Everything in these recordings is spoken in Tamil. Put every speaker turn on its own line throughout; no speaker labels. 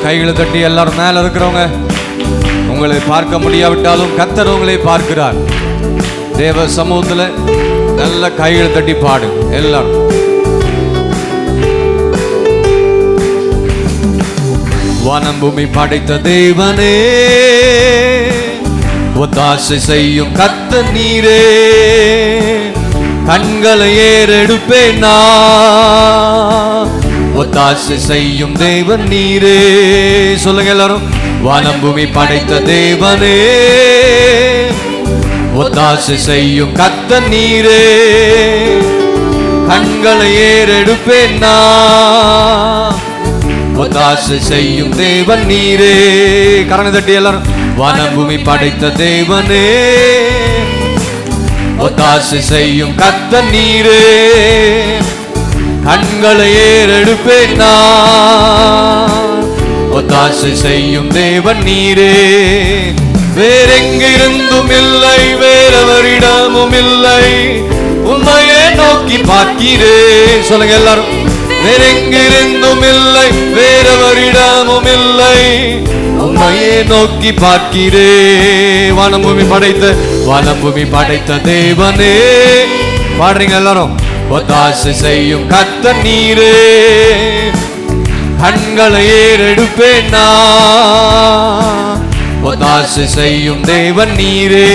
கைகளை தட்டி எல்லாரும் மேல இருக்கிறவங்க, உங்களை பார்க்க முடியாவிட்டாலும் கர்த்தர் உங்களை பார்க்கிறார். தேவ சமூகத்துல நல்ல கைகளை தட்டி பாடுங்க எல்லாரும். வானம் பூமி படைத்த தேவனே, ஒத்தாசை செய்யும் கர்த்தர் நீரே, கண்களை ஏறெடுப்பேன் நான், ஒத்தாசை செய்யும் தேவன் நீரே. சொல்லுங்க எல்லாரும். வானம் பூமி படைத்த தேவனே, ஒத்தாசை செய்யும் கர்த்தர் நீரே, கண்களை ஏறெடுப்பேன் நான், ஒத்தாசை செய்யும் தேவன் நீரே. கரணை தட்டி எல்லாரும். வானம் பூமி படைத்த தேவனே, ஒத்தாசை செய்யும் கர்த்தர் நீரே, கண்களை ஏறெடுப்பேன் நான், ஒத்தாசை செய்யும் தேவன் நீரே. வேறெங்கிருந்தும் இல்லை, வேறவரிடமும் இல்லை, உம்மையே நோக்கி பார்க்கிறேன். சொல்லுங்க எல்லாரும். வேறெங்கிருந்தும் இல்லை, வேறவரிடமும் இல்லை, உம்மையே நோக்கி பார்க்கிறேன். வானம் பூமி படைத்த தேவனே, பாடுறீங்க எல்லாரும். ஒத்தாசை செய்யும் கர்த்தர் நீரே, கண்களை ஏறெடுப்பேன் நான், ஒத்தாசை செய்யும் தேவன் நீரே.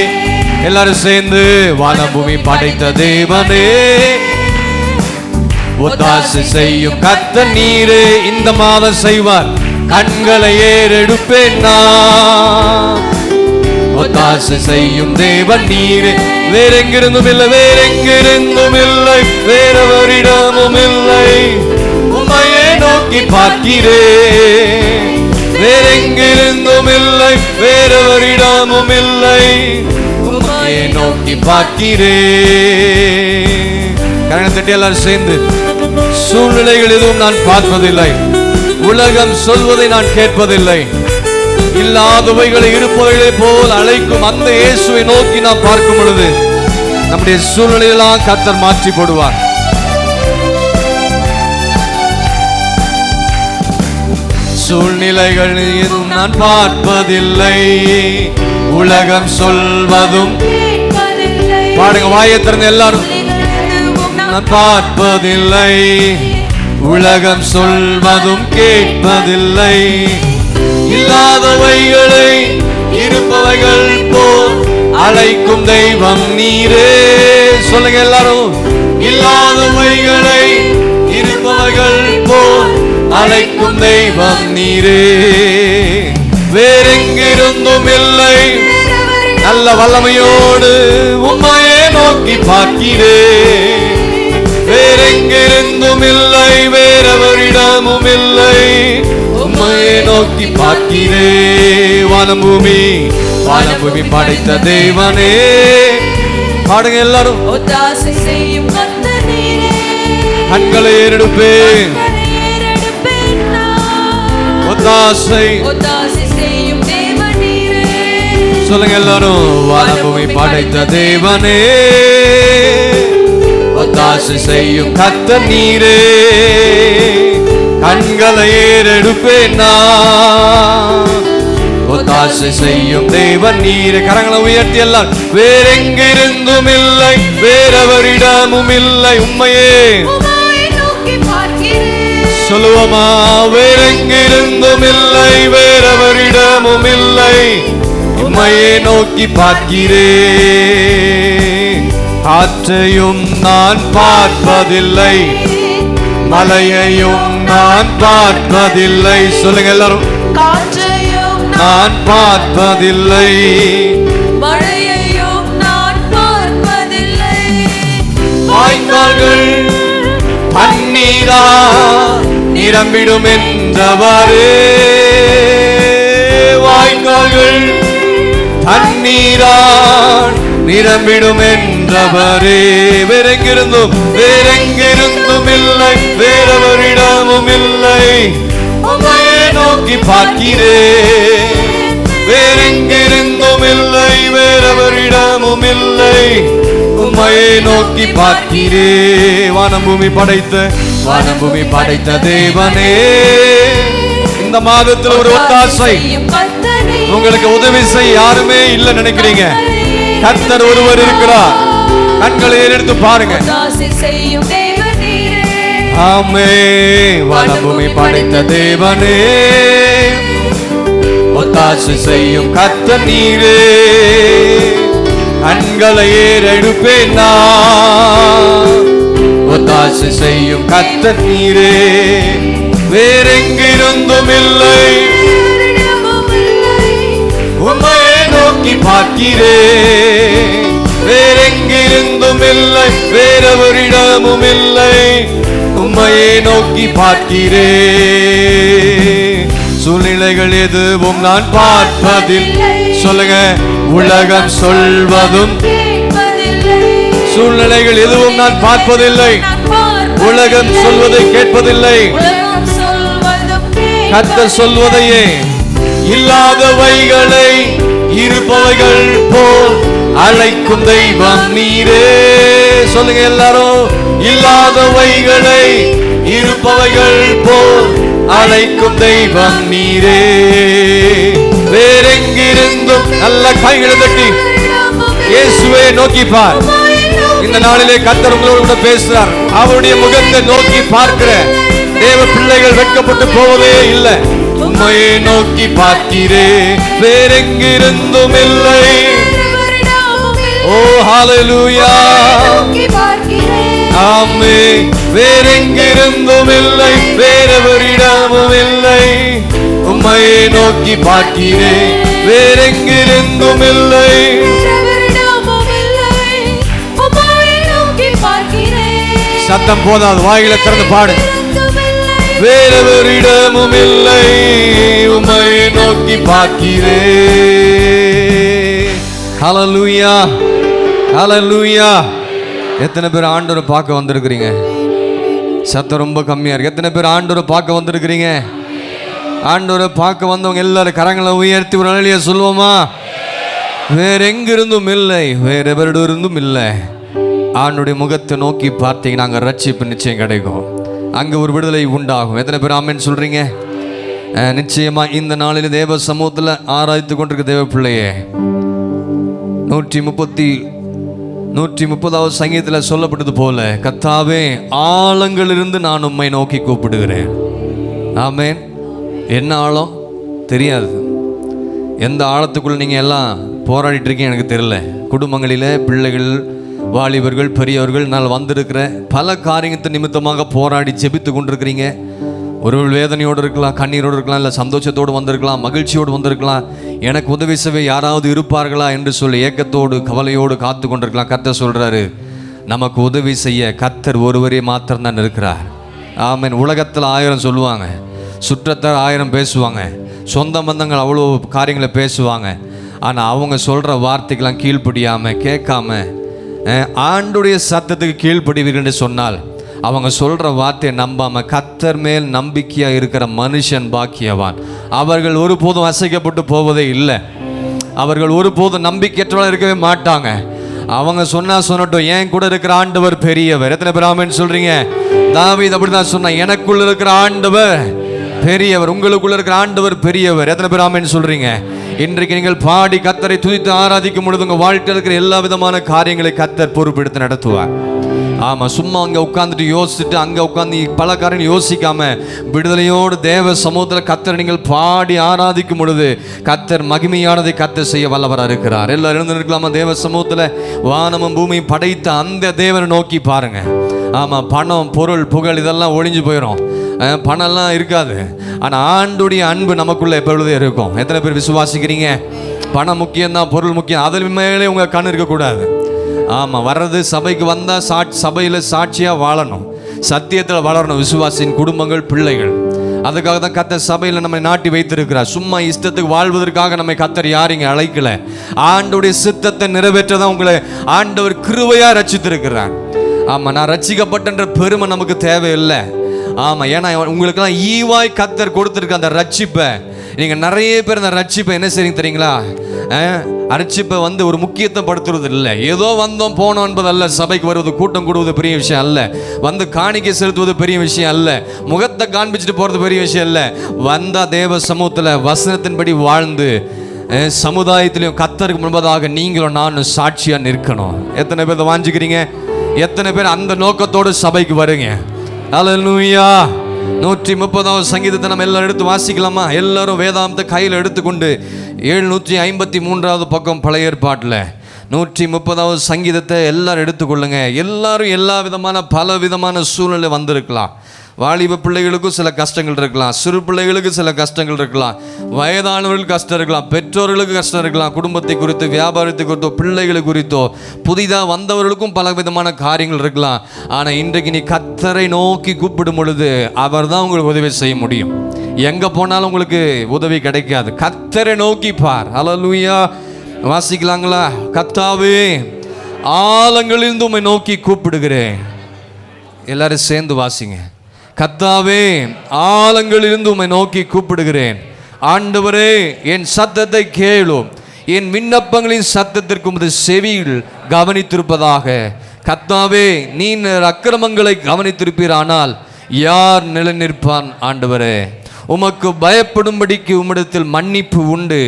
எல்லாரும் சேர்ந்து. வானம் பூமி படைத்த தேவனே, ஒத்தாசை செய்யும் கர்த்தர் நீரே, இந்த மாதம் செய்வார், கண்களை ஏறெடுப்பேன் நான், ஒத்தாசை செய்யும் தேவன் நீரே. வேறெங்கிருந்தும் இல்லை, வேறெங்கிருந்தும் இல்லை, வேறவரிடமும் இல்லை, உம்மையே நோக்கி பார்க்கிறேன். வேறெங்கிருந்தும் இல்லை, வேறவரிடமும் இல்லை, உம்மையே நோக்கி பார்க்கிறேன். கரணை தட்டி எல்லாரும் சேர்ந்து. சூழ்நிலைகள் எதுவும் நான் பார்ப்பதில்லை, உலகம் சொல்வதை நான் கேட்பதில்லை, இல்லாதவைகளை இருப்பவைகளை போல் அழைக்கும் அந்த இயேசுவை நோக்கி நாம் பார்க்கும் பொழுது நம்முடைய சூழ்நிலையெல்லாம் கர்த்தர் மாற்றி போடுவார். சூழ்நிலைகள் எதுவும் நான் பார்ப்பதில்லை, உலகம் சொல்வதும். பாடுங்க, வாயை திறந்து எல்லாரும். நான் பார்ப்பதில்லை, உலகம் சொல்வதும் கேட்பதில்லை, இல்லாதவைகளை இருப்பவைகள் போல் அழைக்கும் தெய்வம் நீரே. சொல்லுங்க எல்லாரும். இல்லாதவைகளை இருப்பவைகள் போல் அழைக்கும் தெய்வம் நீரே. வேறெங்கிருந்தும் இல்லை, நல்ல வல்லமையோடு உம்மையே நோக்கி பார்க்கிறேன். வேறெங்கிருந்தும் இல்லை, வேறவரிடமும் இல்லை, உம்மையே நோக்கி பார்க்கிறேன். வானம் பூமி படைத்த தேவனே, பாடுங்க எல்லாரும்.
ஒத்தாசை செய்யும் கர்த்தர் நீரே,
கண்களை ஏறெடுப்பேன், ஒத்தாசை
செய்யும் தேவன் நீரே.
சொல்லுங்க எல்லாரும். வானம் பூமி படைத்த தேவனே, ஒத்தாசை செய்யும் கர்த்தர் நீரே, கண்களை ஏறெடுப்பேன் நான், ஒத்தாசை செய்யும் தேவன் நீரே. கரங்களை உயர்த்தி எல்லாம். வேறெங்கிருந்தும் இல்லை, வேறவரிடமும் இல்லை, உம்மையே
நோக்கி பார்க்கிறேன்.
சொல்லுவோமா? வேறெங்கிருந்தும் இல்லை, வேறவரிடமும் இல்லை, உம்மையே நோக்கி பார்க்கிறேன். காற்றையும் நான் பார்ப்பதில்லை, மலையையும் நான் பார்ப்பதில்லை. சொல்லுங்க எல்லாரும்.
காற்றையும்
நான் பார்ப்பதில்லை,
மழையையும் நான் பார்ப்பதில்லை,
வாய்க்கால்கள் தண்ணீரா நிரம்பிடும் என்றவரே, வாய்க்கால்கள் தண்ணீரால் நிரம்பிடும் என்றவரே. வேறெங்கிருந்தும் இல்லை, வேறவரிடமும் இல்லை, உம்மையே நோக்கி பார்க்கிறேன். வேறெங்கிருந்தும் இல்லை, வேறவரிடமும் இல்லை, உம்மையே நோக்கி பார்க்கிறேன். வானம் பூமி படைத்த தேவனே, இந்த மாதத்துல ஒரு ஒத்தாசை
செய்யும் கர்த்தரே,
உங்களுக்கு உதவி செய்ய யாருமே இல்ல நினைக்கிறீங்க. கர்த்தர் ஒருவர் இருக்கிறார். கண்களை ஏறெடுத்து பாருங்க.
ஒத்தாசை செய்யும் தேவனீரே,
ஆமே வானபூமி படைத்த தேவனே, ஒத்தாசை செய்யும் கர்த்தர் நீரே. கண்களை ஏறெடுப்பேன் நான், ஒத்தாசை செய்யும் கர்த்தர் நீரே. வேறெங்கிருந்தும் இல்லை,
வேறிடமும் இல்லை.
உம்மையே நோக்கி பார்க்கிறேன். வேறெங்கிருந்தும் இல்லை, வேறொரிடமும் இல்லை, உம்மையே நோக்கி பார்க்கிறேன். சூழ்நிலைகள் எதுவும் நான் பார்ப்பதில்லை. சொல்லுங்க, உலகம் சொல்வதும்
கேட்பதில்லை.
சூழ்நிலைகள் எதுவும் நான் பார்ப்பதில்லை,
நான் பார்ப்பதில்லை.
உலகம் சொல்வதை கேட்பதில்லை.
உலகம் சொல்வதும்
கர்த்தர் சொல்வதையே, இல்லாதவைகளை இருப்பவைகள் போல் அழைக்கும் தெய்வம் நீரே. சொல்லுங்க எல்லாரும், இல்லாதவைகளை இருப்பவைகள் போல் அழைக்கும் தெய்வம் நீரே. வேறெங்கிருந்தும் நல்ல கைகளை தட்டி இயேசுவை நோக்கி பார். இந்த நாளிலே கர்த்தர் உங்களோடு கூட பேசுறார். அவருடைய முகத்தை நோக்கி பார்க்கிற தேவ பிள்ளைகள் வெட்கப்பட்டு போவதே இல்லை. உம்மையே நோக்கி பார்க்கிறேன், வேறெங்கிருந்தும் இல்லை. ஓ ஹalleluya, ஆமே. வேறெங்கிருந்தும் இல்லை, வேறொரிடமும் இல்லை, உம்மையே நோக்கி பார்க்கிறேன். வேறெங்கிருந்தும் இல்லை. சத்தம் போதாது, வாயில திறந்து பாடு. வேறொரிடமும் இல்லை, உம்மையே நோக்கி பார்க்கிறேன். ஹalleluya, ஹalleluya. எத்தனை பேர் ஆண்டவரை பார்க்க வந்திருக்கிறீங்க? சத்தம் ரொம்ப கம்மியா இருக்கு. எத்தனை பேர் ஆண்டவரை பார்க்க வந்திருக்கிறீங்க? ஆண்டவரை பார்க்க வந்தவங்க எல்லாரும் கரங்களை உயர்த்தி ஒரு நாளிலே சொல்லுவோமா? வேற எங்கிருந்தும் இல்லை, வேற எவரிடமிருந்தும் இல்லை. ஆண்டுடைய முகத்தை நோக்கி பார்த்தீங்கன்னா அங்கே ரட்சிப்பு நிச்சயம் கிடைக்கும், அங்கே ஒரு விடுதலை உண்டாகும். எத்தனை பேர் ஆமென் சொல்றீங்க? நிச்சயமா இந்த நாளில் தேவ சமூகத்தில் ஆராய்த்து கொண்டிருக்க தேவ பிள்ளையே, 130வது சங்கீதத்தில் சொல்லப்பட்டது போல, கர்த்தாவே ஆழங்களிலிருந்து நான் உம்மை நோக்கி கூப்பிடுகிறேன். ஆமென். என்ன ஆழம் தெரியாது, எந்த ஆழத்துக்குள்ள நீங்கள் எல்லாம் போராடிட்டு இருக்கீங்க எனக்கு தெரியல. குடும்பங்களில் பிள்ளைகள், வாலிபர்கள், பெரியவர்கள் நான் வந்திருக்கிற பல காரியத்தை நிமித்தமாக போராடி ஜெபித்து கொண்டிருக்கிறீங்க. ஒரு வேதனையோடு இருக்கலாம், கண்ணீரோடு இருக்கலாம், இல்லை சந்தோஷத்தோடு வந்திருக்கலாம், மகிழ்ச்சியோடு வந்திருக்கலாம். எனக்கு உதவி செய்ய யாராவது இருப்பார்களா என்று சொல்லி ஏக்கத்தோடு கவலையோடு காத்து கொண்டிருக்கலாம். கர்த்தர் சொல்கிறாரு, நமக்கு உதவி செய்ய கர்த்தர் ஒருவரே மாத்திரம்தான் இருக்கிறார். ஆமென். உலகத்தில் 1000 சொல்லுவாங்க, சுற்றத்தார் 1000 பேசுவாங்க, சொந்த பந்தங்கள் அவ்வளோ காரியங்களை பேசுவாங்க. ஆனால் அவங்க சொல்கிற வார்த்தைக்கெல்லாம் கீழ்ப்படியாமல் கேட்காம ஆண்டுடைய சத்தத்துக்கு கீழ்ப்படிவீர்கள் என்று சொன்னால், அவங்க சொல்கிற வார்த்தையை நம்பாமல் கர்த்தர் மேல் நம்பிக்கையாக இருக்கிற மனுஷன் பாக்கியவான். அவர்கள் ஒருபோதும் அசைக்கப்பட்டு போவதே இல்லை. அவர்கள் ஒருபோதும் நம்பிக்கையற்றவர்களாக இருக்கவே மாட்டாங்க. அவங்க சொன்னட்டும், ஏன் கூட இருக்கிற ஆண்டவர் பெரியவர். எத்தனை பேர் ஆமென் சொல்றீங்க? தாவீது அப்படி தான் சொன்னான், எனக்குள்ள இருக்கிற ஆண்டவர் பெரியவர், உங்களுக்குள்ள இருக்கிற ஆண்டவர் பெரியவர். எத்தனை பேர் ஆமென் சொல்றீங்க? இன்றைக்கு நீங்கள் பாடி கர்த்தரை துதித்து ஆராதிக்கும் பொழுது உங்கள் வாழ்க்கையில் இருக்கிற எல்லா விதமான காரியங்களை கர்த்தர் பொறுப்பெடுத்து நடத்துவார். ஆமாம், சும்மா அங்கே உட்காந்துட்டு யோசிச்சுட்டு அங்கே உட்காந்து பல காரியம் யோசிக்காம விடுதலையோடு தேவ சமூகத்தில் கர்த்தரை நீங்கள் பாடி ஆராதிக்கும் பொழுது கர்த்தர் மகிமையானதை கர்த்தர் செய்ய வல்லவராக இருக்கிறார். எல்லாரும் இருந்து இருக்கலாமா? தேவ சமூகத்தில் வானமும் பூமியும் படைத்த அந்த தேவனை நோக்கி பாருங்க. ஆமாம், பணம், பொருள், புகழ் இதெல்லாம் ஒழிஞ்சு போயிடும், பணம்லாம் இருக்காது. ஆனால் ஆண்டுடைய அன்பு நமக்குள்ளே எப்பொழுதே இருக்கும். எத்தனை பேர் விசுவாசிக்கிறீங்க? பணம் முக்கியம்தான், பொருள் முக்கியம், அதில் மேலே உங்கள் கண் இருக்கக்கூடாது. ஆமாம், வர்றது சபைக்கு வந்தால் சபையில் சாட்சியாக வாழணும், சத்தியத்தில் வளரணும். விசுவாசின் குடும்பங்கள், பிள்ளைகள், அதுக்காக தான் கர்த்தர் சபையில் நம்மை நாட்டி வைத்திருக்கிறார். சும்மா இஷ்டத்துக்கு வாழ்வதற்காக நம்மை கர்த்தர் யாரைங்க அழைக்கல. ஆண்டவருடைய சித்தத்தை நிறைவேற்ற தான் உங்களை ஆண்டவர் கிருபையாக ரட்சித்திருக்கிறார். ஆமாம், நான் ரட்சிக்கப்பட்டன்ற பெருமை நமக்கு தேவையில்லை. ஆமாம், ஏன்னா உங்களுக்கெல்லாம் ஈவாய் கர்த்தர் கொடுத்துருக்க அந்த ரட்சிப்பை நீங்கள் நிறைய பேர் இந்த ரட்சிப்பை என்ன செய்றீங்க தெரியுங்களா? ரட்சிப்பை ஒரு முக்கியத்துவம் படுத்துறது இல்லை. ஏதோ வந்தோம் போனோம் என்பதல்ல. சபைக்கு வருவது, கூட்டம் கூடுவது பெரிய விஷயம் அல்ல. காணிக்கை செலுத்துவது பெரிய விஷயம் அல்ல. முகத்தை காண்பிச்சுட்டு போகிறது பெரிய விஷயம் இல்லை. வந்தால் தேவ சமூகத்தில் வசனத்தின்படி வாழ்ந்து சமுதாயத்திலையும் கர்த்தருக்கு முன்பதாக நீங்களும் நானும் சாட்சியாக நிற்கணும். எத்தனை பேர் இதை வாஞ்சிக்கிறீங்க? எத்தனை பேர் அந்த நோக்கத்தோடு சபைக்கு வருங்க? அல்லேலூயா. 130வது சங்கீதத்தை நம்ம எல்லாரும் எடுத்து வாசிக்கலாமா? எல்லாரும் வேதாந்தத்தை கையில் எடுத்துக்கொண்டு 753வது பக்கம் பழைய ஏற்பாட்டில் 130வது சங்கீதத்தை எல்லாரும் எடுத்துக்கொள்ளுங்க. எல்லாரும் எல்லா விதமான பல விதமான சூழ்நிலை வந்திருக்கலாம். வாலிப பிள்ளைகளுக்கும் சில கஷ்டங்கள் இருக்கலாம், சிறு பிள்ளைகளுக்கு சில கஷ்டங்கள் இருக்கலாம், வயதானவர்களுக்கு கஷ்டம் இருக்கலாம், பெற்றோர்களுக்கு கஷ்டம் இருக்கலாம், குடும்பத்தை குறித்து, வியாபாரத்தை குறித்தோ, பிள்ளைகளை குறித்தோ, புதிதாக வந்தவர்களுக்கும் பல விதமான காரியங்கள் இருக்கலாம். ஆனால் இன்றைக்கு நீ கர்த்தரை நோக்கி கூப்பிடும் பொழுது அவர் தான் உங்களுக்கு உதவி செய்ய முடியும். எங்கே போனாலும் உங்களுக்கு உதவி கிடைக்காது. கர்த்தரை நோக்கி பார். அல்லேலூயா. வாசிக்கலாங்களா? கர்த்தாவே, ஆழங்களிலிருந்து உம்மை நோக்கி கூப்பிடுகிறேன். எல்லாரும் சேர்ந்து வாசிங்க. கர்த்தாவே, ஆழங்களிலிருந்து உம்மை நோக்கி கூப்பிடுகிறேன். ஆண்டவரே, என் சத்தத்தை கேளும். என் விண்ணப்பங்களின் சத்தத்திற்கு உமது செவியில் கவனித்திருப்பதாக. கர்த்தாவே, நீர் அக்கிரமங்களை கவனித்திருப்பீரானால் யார் நிலைநிற்பான்? ஆண்டவரே, உமக்கு பயப்படும்படிக்கு உம்மிடத்தில் மன்னிப்பு உண்டு.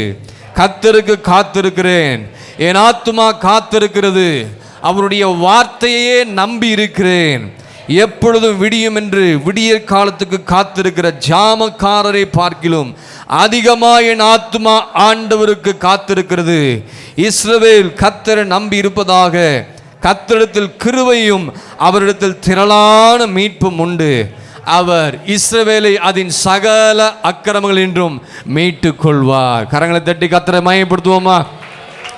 கர்த்தருக்கு காத்திருக்கிறேன். என் ஆத்துமா காத்திருக்கிறது. அவருடைய வார்த்தையே நம்பி இருக்கிறேன். எப்பொழுதும் விடியும் என்று விடிய காலத்துக்கு காத்திருக்கிற ஜாமக்காரரை பார்க்கிலும் அதிகமாக என் ஆத்துமா ஆண்டவருக்கு காத்திருக்கிறது. இஸ்ரவேல் கர்த்தரை நம்பி இருப்பதாக. கர்த்தரிடத்தில் கிருபையும் அவரிடத்தில் திரளான மீட்பும் உண்டு. அவர் இஸ்ரவேலை அதன் சகல அக்கிரமங்களின்றும் மீட்டு கொள்வார். கரங்களை தட்டி கர்த்தரை மகிமைப்படுத்துவோமா?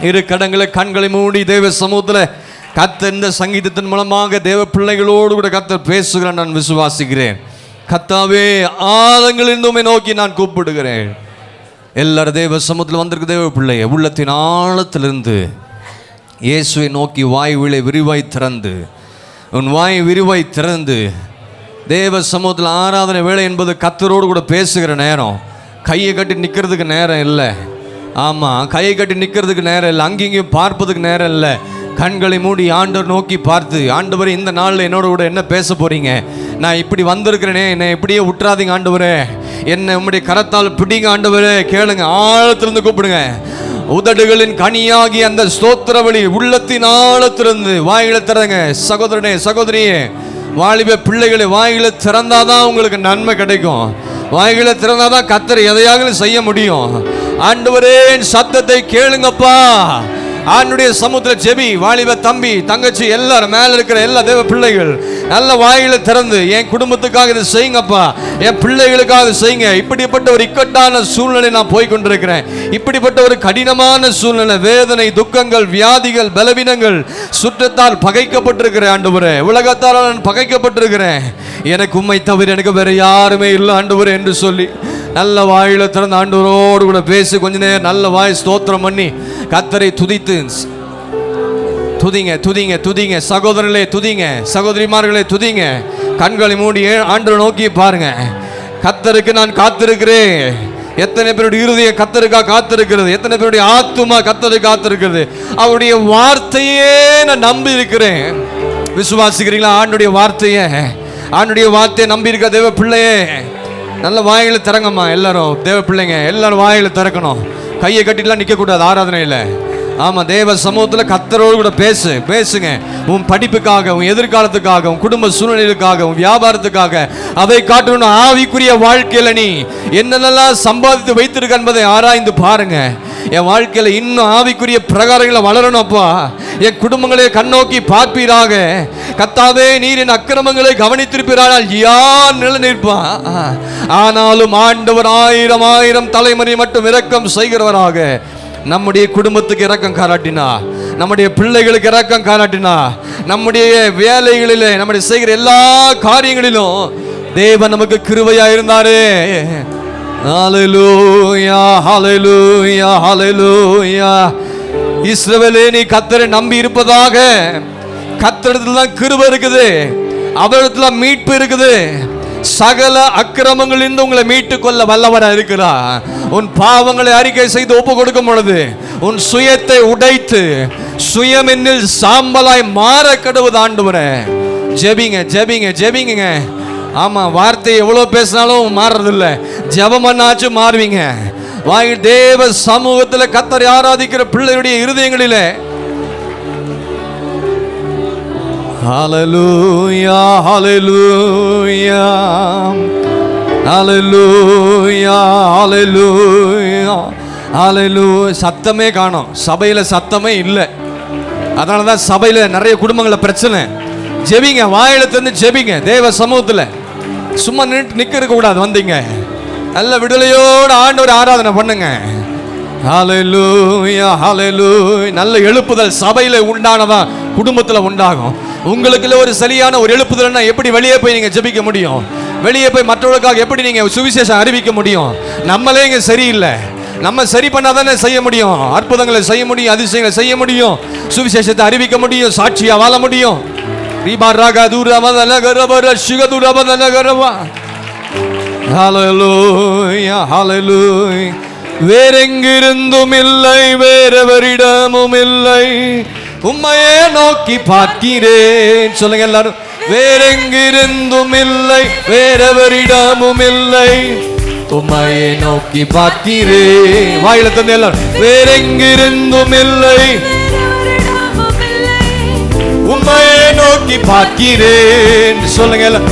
இரு கடங்களை கண்களை மூடி தேவ சமூகத்தில் கர்த்தர் இந்த சங்கீதத்தின் மூலமாக தேவ பிள்ளைகளோடு கூட கர்த்தர் பேசுகிறார். நான் விசுவாசிக்கிறேன். கர்த்தாவே, ஆழங்களிலிருந்து உம்மை நோக்கி நான் கூப்பிடுகிறேன். எல்லாரும் தேவ சமூகத்தில் வந்திருக்கு தேவ பிள்ளைய உள்ளத்தின் ஆழத்திலிருந்து இயேசுவை நோக்கி வாய் விரிவாய் திறந்து, உன் வாய் விரிவாய் திறந்து தேவ சமூகத்தில் ஆராதனை வேலை என்பது கர்த்தரோடு கூட பேசுகிற நேரம். கையை கட்டி நிற்கிறதுக்கு நேரம் இல்லை. ஆமாம், கையை கட்டி நிற்கிறதுக்கு நேரம் இல்லை. அங்கேயும் பார்ப்பதுக்கு நேரம் இல்லை. கண்களை மூடி ஆண்டவர் நோக்கி பார்த்து, ஆண்டவரே, இந்த நாளில் என்னோட கூட என்ன பேச போறீங்க? நான் இப்படி வந்திருக்கிறேனே, என்னை இப்படியே விட்டுறாதீங்க ஆண்டவரே. என்னை உம்முடைய கரத்தால் பிடிங்க ஆண்டவரே. கேளுங்க, ஆழத்திலிருந்து கூப்பிடுங்க. உதடுகளின் கனியாகி அந்த ஸ்தோத்திர வழி உள்ளத்தின் ஆழத்திலிருந்து வாயில திறங்க. சகோதரனே, சகோதரியே, வாலிப பிள்ளைகளை வாயில திறந்தாதான் உங்களுக்கு நன்மை கிடைக்கும். வாயில திறந்தாதான் கர்த்தர் எதையாக செய்ய முடியும். ஆண்டவரே, சத்தத்தை கேளுங்கப்பா. ஆண்டுடைய சமூகத்தில் ஜெபி. வாலிப தம்பி, தங்கச்சி, எல்லாரும் மேல இருக்கிற எல்லா தேவ பிள்ளைகள் நல்ல வாயில திறந்து, என் குடும்பத்துக்காக இதை செய்யுங்கப்பா, என் பிள்ளைகளுக்காக செய்யுங்க. இப்படிப்பட்ட ஒரு இக்கட்டான சூழ்நிலை நான் போய் கொண்டிருக்கிறேன். இப்படிப்பட்ட ஒரு கடினமான சூழ்நிலை, வேதனை, துக்கங்கள், வியாதிகள், பலவீனங்கள், சுற்றத்தால் பகைக்கப்பட்டிருக்கிறேன் ஆண்டவரே. உலகத்தால் நான் பகைக்கப்பட்டிருக்கிறேன். எனக்கு உம்மை தவிர எனக்கு வேற யாருமே இல்லை ஆண்டவரே என்று சொல்லி நல்ல வாயில திறந்து ஆண்டவரோடு கூட பேசி கொஞ்ச நேரம் நல்ல வாய் ஸ்தோத்திரம் பண்ணி கர்த்தரை துதித்து துதிங்க, துதிங்க, துதிங்க. சகோதரர்களே துதிங்க, சகோதரிமார்களே துதிங்க. கண்களை மூடி ஆண்டவரை நோக்கி பாருங்க. கர்த்தருக்கு நான் காத்திருக்கிறேன். எத்தனை பேருடைய இருதயம் கர்த்தருக்காக காத்திருக்கிறது? எத்தனை பேருடைய ஆத்துமா கர்த்தருக்கு காத்திருக்கிறது? அவருடைய வார்த்தையே நான் நம்பி இருக்கிறேன். விசுவாசிக்கிறீங்களா? ஆண்டுடைய வார்த்தையை, ஆண்டுடைய வார்த்தையை நம்பி இருக்க தேவ பிள்ளையே, நல்ல வாயில திறங்கம்மா. எல்லாரும் தேவ பிள்ளைங்க எல்லாரும் வாயில திறக்கணும். கையை கட்டிட்டுலாம் நிற்கக்கூடாது ஆராதனையில். ஆமாம், தேவ சமூகத்தில் கர்த்தரோடு கூட பேசுங்க. உன் படிப்புக்காக, உன் எதிர்காலத்துக்காக, உன் குடும்ப சூழ்நிலைக்காக, உன் வியாபாரத்துக்காக, அதை காட்டணும். ஆவிக்குரிய வாழ்க்கையில் நீ என்னென்னலாம் சம்பாதித்து வைத்திருக்க என்பதை ஆராய்ந்து பாருங்க. என் வாழ்க்கையில் இன்னும் ஆவிக்குரிய பிரகாரங்களை வளரணும் அப்பா. என் குடும்பங்களை கண்ணோக்கி பார்ப்பீராக. கர்த்தாவே, நீர் என் அக்கிரமங்களை கவனித்திருப்பீரானால் யார் நிலை நிற்பான்? ஆனாலும் ஆண்டவர் 1000 தலைமுறை மட்டும் இரக்கம் செய்கிறவராக நம்முடைய குடும்பத்துக்கு இரக்கம் காராட்டினா, நம்முடைய பிள்ளைகளுக்கு இரக்கம் காராட்டினா, நம்முடைய வேலைகளிலே, நம்முடைய செய்கிற எல்லா காரியங்களிலும் தேவன் நமக்கு கிருபையா இருந்தாரே. ஹல்லேலூயா, ஹல்லேலூயா, ஹல்லேலூயா. இஸ்ரவேலே, நீ கர்த்தரை நம்பி இருப்பதாக. கர்த்தரிடத்துல தான் கிருபை இருக்குது, அவரிடத்துல மீட்பு இருக்குது. சகல அக்கிரமங்களிலிருந்து உங்களை மீட்டுக் கொள்ள வல்லவரா இருக்கிறார். உன் பாவங்களை அறிக்கை செய்து ஒப்பு கொடுக்கும் பொழுது உன் சுயத்தை உடைத்து சுயம் என்னில் சாம்பலாய் மாற கடவுது ஆண்டவரே. ஜெபிங்க ஜெபிங்க ஜெபிங்க. ஆமா, வார்த்தை எவ்வளவு பேசினாலும் மாறுறதில்ல. ஜெபம் பண்ணாச்சும் மாறுவீங்க. வாங்கி தேவ சமூகத்தில் கர்த்தரை ஆராதிக்கிற பிள்ளையுடைய இருதயங்களிலே ஹல்லேலூயா ஹல்லேலூயா ஹல்லேலூயா ஹல்லேலூயா ஹல்லேலூயா. சத்தமே காணோம், சபையில் சத்தமே இல்லை. அதனால தான் சபையில் நிறைய குடும்பங்களில் பிரச்சனை. ஜெபிங்க, வாயில திறந்து ஜெபிங்க. தேவ சமூகத்தில் சும்மா நிற்க இருக்கக்கூடாது. வந்தீங்க நல்ல விடுதலையோடு ஆண்டவர் ஆராதனை பண்ணுங்க. ஹல்லேலூயா ஹல்லேலூயா. நல்ல எழுப்புதல் சபையில் உண்டானதா குடும்பத்தில் உண்டாகும். உங்களுக்குள்ள ஒரு சரியான ஒரு எழுப்புதல்னா எப்படி வெளியே போய் நீங்க ஜெபிக்க முடியும்? வெளியே போய் மற்றவர்களுக்காக எப்படி நீங்க சுவிசேஷம் அறிவிக்க முடியும்? நம்மளே இங்க சரியில்லை. நம்ம சரி பண்ணாதானே செய்ய முடியும். அற்புதங்களை செய்ய முடியும், அதிசயங்களை செய்ய முடியும், சுவிசேஷத்தை அறிவிக்க முடியும், சாட்சியா வாழ முடியும். ஹல்லேலூயா ஹல்லேலூயா. வேறெங்கிருந்தும் இல்லை, வேறெவரிடமும் இல்லை, உம்மையே நோக்கி பார்க்கிறேன். சொல்லுங்க எல்லாரும். வேறெங்கிருந்தும் இல்லை, வேறெவரிடமும் இல்லை, உம்மையே நோக்கி பார்க்கிறேன். வாயில தந்து எல்லாரும். வேறெங்கிருந்தும் இல்லை, உம்மையே நோக்கி பார்க்கிறேன். சொல்லுங்க எல்லாம்.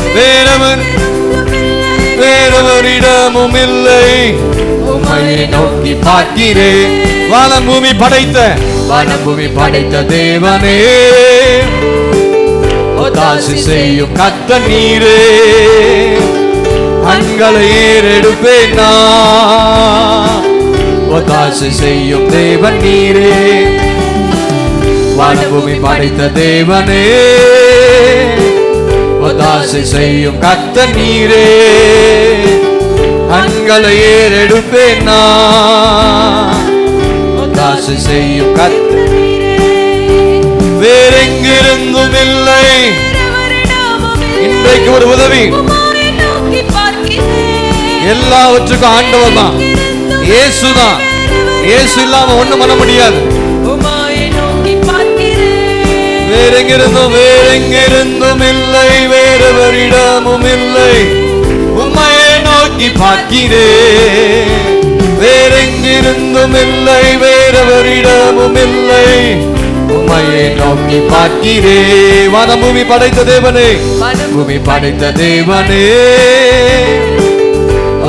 வேறெவரிடமும் இல்லை, உம்மையே நோக்கி பார்க்கிறேன். வானம் பூமி படைத்த தேவனே, ஒத்தாசை செய்யும் கர்த்தர் நீரே. கண்களை ஏறெடுப்பேன் நான், ஒத்தாசை செய்யும் தேவன் நீரே. வானம் பூமி படைத்த தேவனே, ஒத்தாசை செய்யும் கர்த்தர் நீரே. கண்களை ஏறெடுப்பேன் நான், ஒத்தாசை செய்யும் கர்த்தர் நீரே. வேறெங்கிருந்தும் இல்லை. இன்றைக்கு ஒரு உதவி. எல்லாவற்றுக்கும் ஆண்டவர் தான், இயேசு தான். இயேசு இல்லாம ஒண்ணும் பண்ண முடியாது. வேறெங்கிருந்தும் இல்லை, வேறெவரிடமும் இல்லை, உம்மையே நோக்கி பார்க்கிறேன். வேறெங்கிருந்தும் இல்லை, வேறெவரிடமும் இல்லை, உம்மையே நோக்கி பார்க்கிறேன். வானம் பூமி படைத்த தேவனே, பூமி படைத்த தேவனே,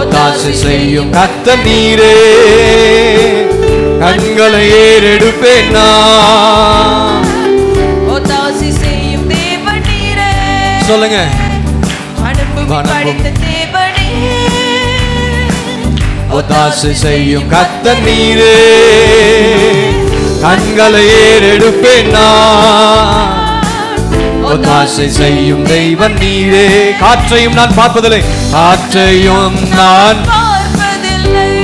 ஒத்தாசை செய்யும் கர்த்தர் நீரே. கண்களை ஏறெடுப்பேன் நான், ஒத்தாசை செய்யும் தேவன் நீரே. சொல்லுங்க. ஒத்தாசை செய்யும் கர்த்தர் நீரே. கண்களை ஏறெடுப்பேன் நான், ஒத்தாசை செய்யும் தெய்வன் நீரே. காற்றையும் நான் பார்ப்பதில்லை, காற்றையும் நான்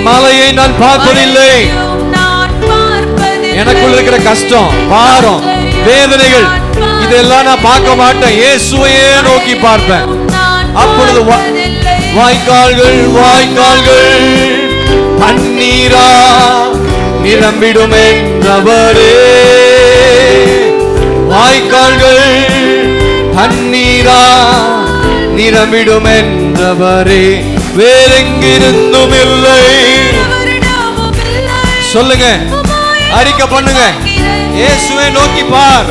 மலையை நான் பார்ப்பதில்லை. எனக்குள்ள இருக்கிற கஷ்டம், பாரம், வேதனைகள் இதெல்லாம் நான் பார்க்க மாட்டேன். இயேசுவையே நோக்கி பார்ப்பேன். அப்பொழுது வாய்க்கால்கள் தண்ணீரா நிரம்பிடும் என்றவரே. வாய்க்கால்கள் தண்ணீரா நிரம்பிடும் என்றவரே. வேறெங்கிருந்தும் இல்லை. சொல்லுங்க, அறிக்கை பண்ணுங்க. இயேசுவை நோக்கி பார்.